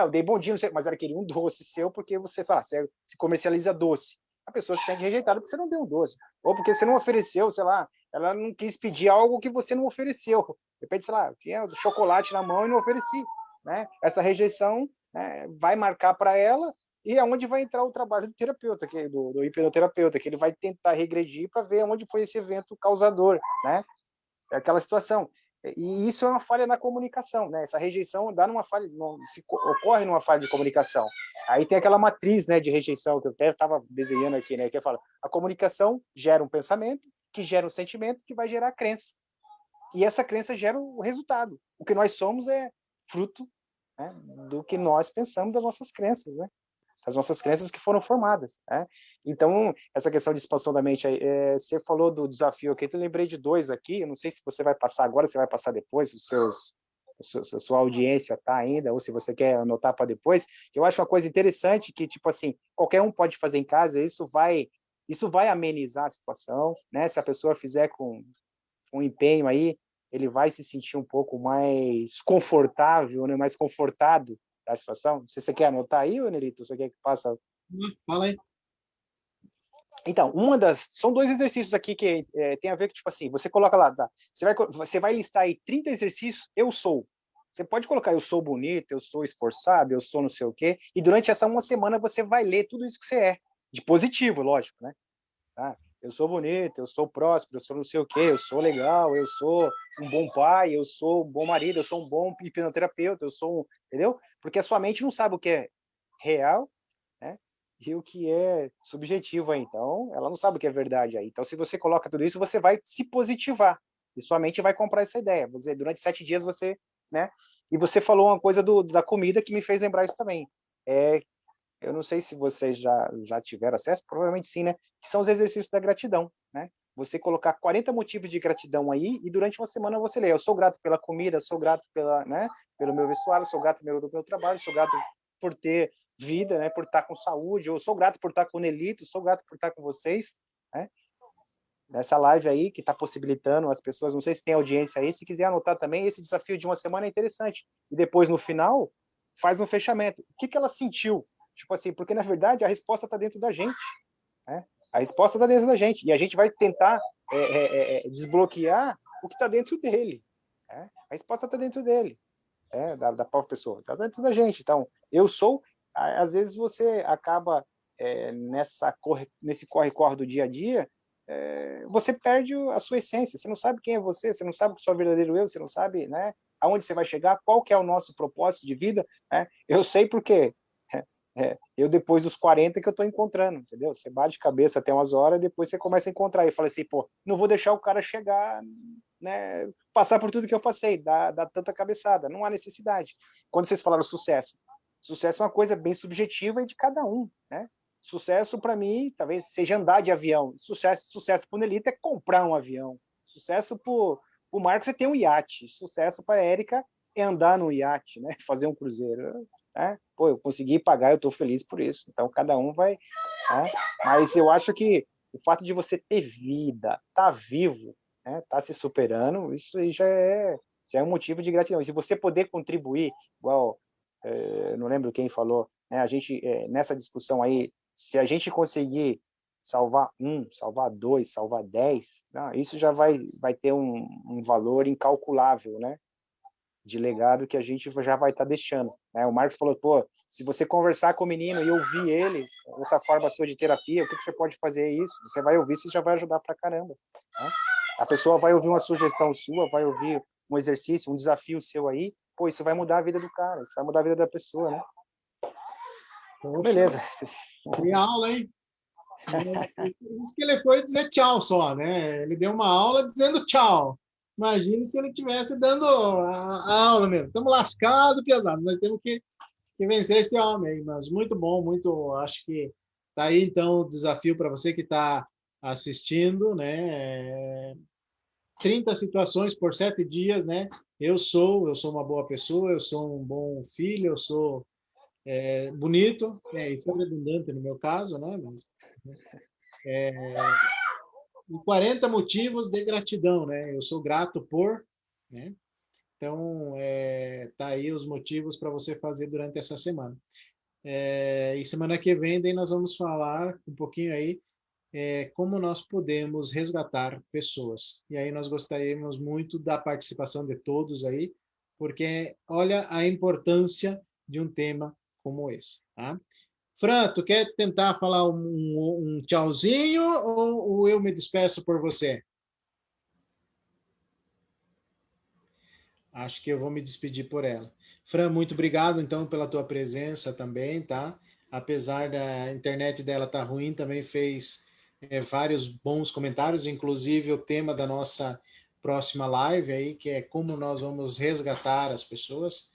[SPEAKER 6] Eu dei bom dia, não sei, mas ela queria um doce seu, porque você, sei lá, você comercializa doce. A pessoa se sente rejeitada porque você não deu um doce. Ou porque você não ofereceu, sei lá, ela não quis pedir algo que você não ofereceu. De repente, sei lá, eu tinha chocolate na mão e não ofereci. Né? Essa rejeição, né, vai marcar para ela e é onde vai entrar o trabalho do terapeuta, do hipnoterapeuta, que ele vai tentar regredir para ver onde foi esse evento causador. Né? É aquela situação. E isso é uma falha na comunicação, né? Essa rejeição ocorre numa falha de comunicação. Aí tem aquela matriz, né, de rejeição que eu até estava desenhando aqui, né, que fala: a comunicação gera um pensamento, que gera um sentimento, que vai gerar a crença. E essa crença gera o resultado. O que nós somos é fruto, né, do que nós pensamos das nossas crenças, né? As nossas crenças que foram formadas. Né? Então, essa questão de expansão da mente, você falou do desafio aqui, eu lembrei de dois aqui, eu não sei se você vai passar agora, se vai passar depois, sua audiência tá ainda, ou se você quer anotar para depois, eu acho uma coisa interessante que, tipo assim, qualquer um pode fazer em casa, isso vai amenizar a situação, né? Se a pessoa fizer com empenho aí, ele vai se sentir um pouco mais confortável, né? Mais confortado da situação. Se você quer anotar aí, Nelito, você quer que passa?
[SPEAKER 1] Fala aí.
[SPEAKER 6] Então, são dois exercícios aqui que tem a ver com, tipo assim, você coloca lá, tá? Você vai listar aí 30 exercícios, eu sou. Você pode colocar eu sou bonito, eu sou esforçado, eu sou não sei o quê, e durante essa uma semana você vai ler tudo isso que você é, de positivo, lógico, né? Tá? eu sou bonito, eu sou próspero, eu sou não sei o quê, eu sou legal, eu sou um bom pai, eu sou um bom marido, eu sou um bom hipnoterapeuta, eu sou um, entendeu? Porque a sua mente não sabe o que é real, né? E o que é subjetivo aí. Então, ela não sabe o que é verdade aí. Então, se você coloca tudo isso, você vai se positivar. E sua mente vai comprar essa ideia. Vou dizer, durante 7 dias você, né? E você falou uma coisa da comida que me fez lembrar isso também. Eu não sei se vocês já tiveram acesso, provavelmente sim, né? Que são os exercícios da gratidão, né? Você colocar 40 motivos de gratidão aí e durante uma semana você lê. Eu sou grato pela comida, sou grato pela, né? Pelo meu vestuário, sou grato pelo meu trabalho, sou grato por ter vida, né? Por estar com saúde, eu sou grato por estar com o Nelito, sou grato por estar com vocês, né? Nessa live aí que está possibilitando as pessoas, não sei se tem audiência aí, se quiser anotar também, esse desafio de uma semana é interessante. E depois, no final, faz um fechamento. O que ela sentiu? Tipo assim, porque na verdade a resposta está dentro da gente, né? A resposta está dentro da gente e a gente vai tentar desbloquear o que está dentro dele, né? A resposta está dentro dele, da própria pessoa, está dentro da gente. Então, às vezes você acaba nesse corre-corre do dia a dia, você perde a sua essência, você não sabe quem é você não sabe o seu verdadeiro eu, você não sabe, né, aonde você vai chegar, qual que é o nosso propósito de vida, né? Eu sei porque eu depois dos 40 que eu estou encontrando, entendeu? Você bate cabeça até umas horas, depois você começa a encontrar e fala assim, pô, não vou deixar o cara chegar, né, passar por tudo que eu passei, dar tanta cabeçada, não há necessidade. Quando vocês falaram sucesso é uma coisa bem subjetiva e de cada um, né? Sucesso para mim, talvez seja andar de avião. Sucesso para o Nelito é comprar um avião. Sucesso para o Marcos é ter um iate. Sucesso para a Érica é andar no iate, né? Fazer um cruzeiro. Né? Pô, eu consegui pagar, eu estou feliz por isso. Então, cada um vai... Né? Mas eu acho que o fato de você ter vida, tá vivo, né? Tá se superando, isso aí já é um motivo de gratidão. E se você poder contribuir, igual, não lembro quem falou, né? A gente, nessa discussão aí, se a gente conseguir salvar 1, salvar 2, salvar 10, não, isso já vai ter um valor incalculável, né? De legado que a gente já vai estar deixando, né? O Marcos falou, pô, se você conversar com o menino e ouvir ele, dessa forma sua de terapia, o que você pode fazer isso? Você vai ouvir, você já vai ajudar pra caramba, né? A pessoa vai ouvir uma sugestão sua, vai ouvir um exercício, um desafio seu aí, pô, isso vai mudar a vida do cara, isso vai mudar a vida da pessoa, né?
[SPEAKER 1] Poxa,
[SPEAKER 6] beleza.
[SPEAKER 1] Que aula, hein? Por isso que ele foi dizer tchau só, né? Ele deu uma aula dizendo tchau. Imagine se ele estivesse dando a aula mesmo. Estamos lascados, pesado, mas temos que vencer esse homem aí. Mas muito bom, muito. Acho que tá aí então o desafio para você que está assistindo, né? 30 situações por 7 dias, né? Eu sou uma boa pessoa, eu sou um bom filho, eu sou bonito, isso é redundante no meu caso, né? Mas, e 40 motivos de gratidão, né? Eu sou grato por, né? Então, tá aí os motivos para você fazer durante essa semana. E semana que vem, daí nós vamos falar um pouquinho aí como nós podemos resgatar pessoas. E aí nós gostaríamos muito da participação de todos aí, porque olha a importância de um tema como esse, tá? Fran, tu quer tentar falar um tchauzinho ou eu me despeço por você? Acho que eu vou me despedir por ela. Fran, muito obrigado, então, pela tua presença também, tá? Apesar da internet dela estar ruim, também fez vários bons comentários, inclusive o tema da nossa próxima live aí, que é como nós vamos resgatar as pessoas.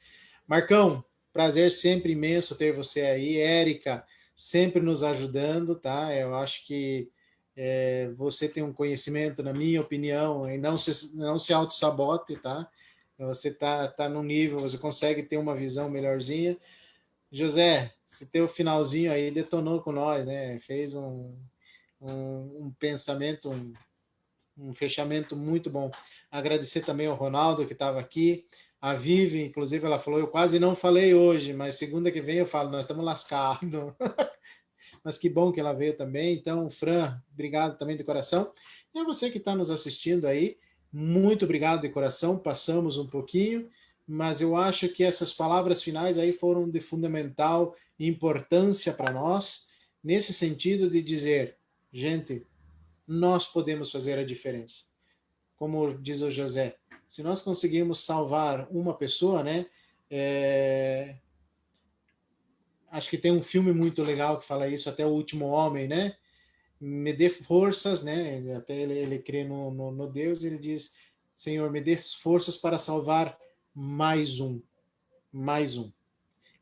[SPEAKER 1] Marcão, prazer sempre imenso ter você aí. Érica, sempre nos ajudando, tá? Eu acho que você tem um conhecimento, na minha opinião, e não se auto-sabote, tá? Você tá num nível, você consegue ter uma visão melhorzinha. José, esse teu finalzinho aí detonou com nós, né? Fez um pensamento, um fechamento muito bom. Agradecer também ao Ronaldo, que estava aqui, a Vivi, inclusive, ela falou, eu quase não falei hoje, mas segunda que vem eu falo, nós estamos lascados. Mas que bom que ela veio também. Então, Fran, obrigado também de coração. E a você que está nos assistindo aí, muito obrigado de coração. Passamos um pouquinho, mas eu acho que essas palavras finais aí foram de fundamental importância para nós, nesse sentido de dizer, gente, nós podemos fazer a diferença. Como diz o José, se nós conseguirmos salvar uma pessoa, né? Acho que tem um filme muito legal que fala isso, até O Último Homem, né? Me dê forças, né? Até ele crê no Deus, e ele diz: Senhor, me dê forças para salvar mais um.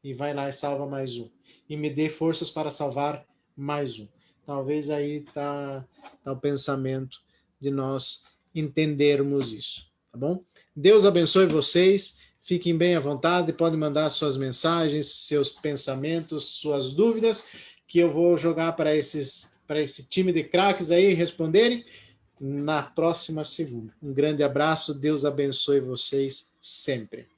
[SPEAKER 1] E vai lá e salva mais um. E me dê forças para salvar mais um. Talvez aí tá o pensamento de nós entendermos isso, tá bom? Deus abençoe vocês, fiquem bem à vontade, podem mandar suas mensagens, seus pensamentos, suas dúvidas, que eu vou jogar para esse time de craques aí responderem na próxima segunda. Um grande abraço, Deus abençoe vocês sempre.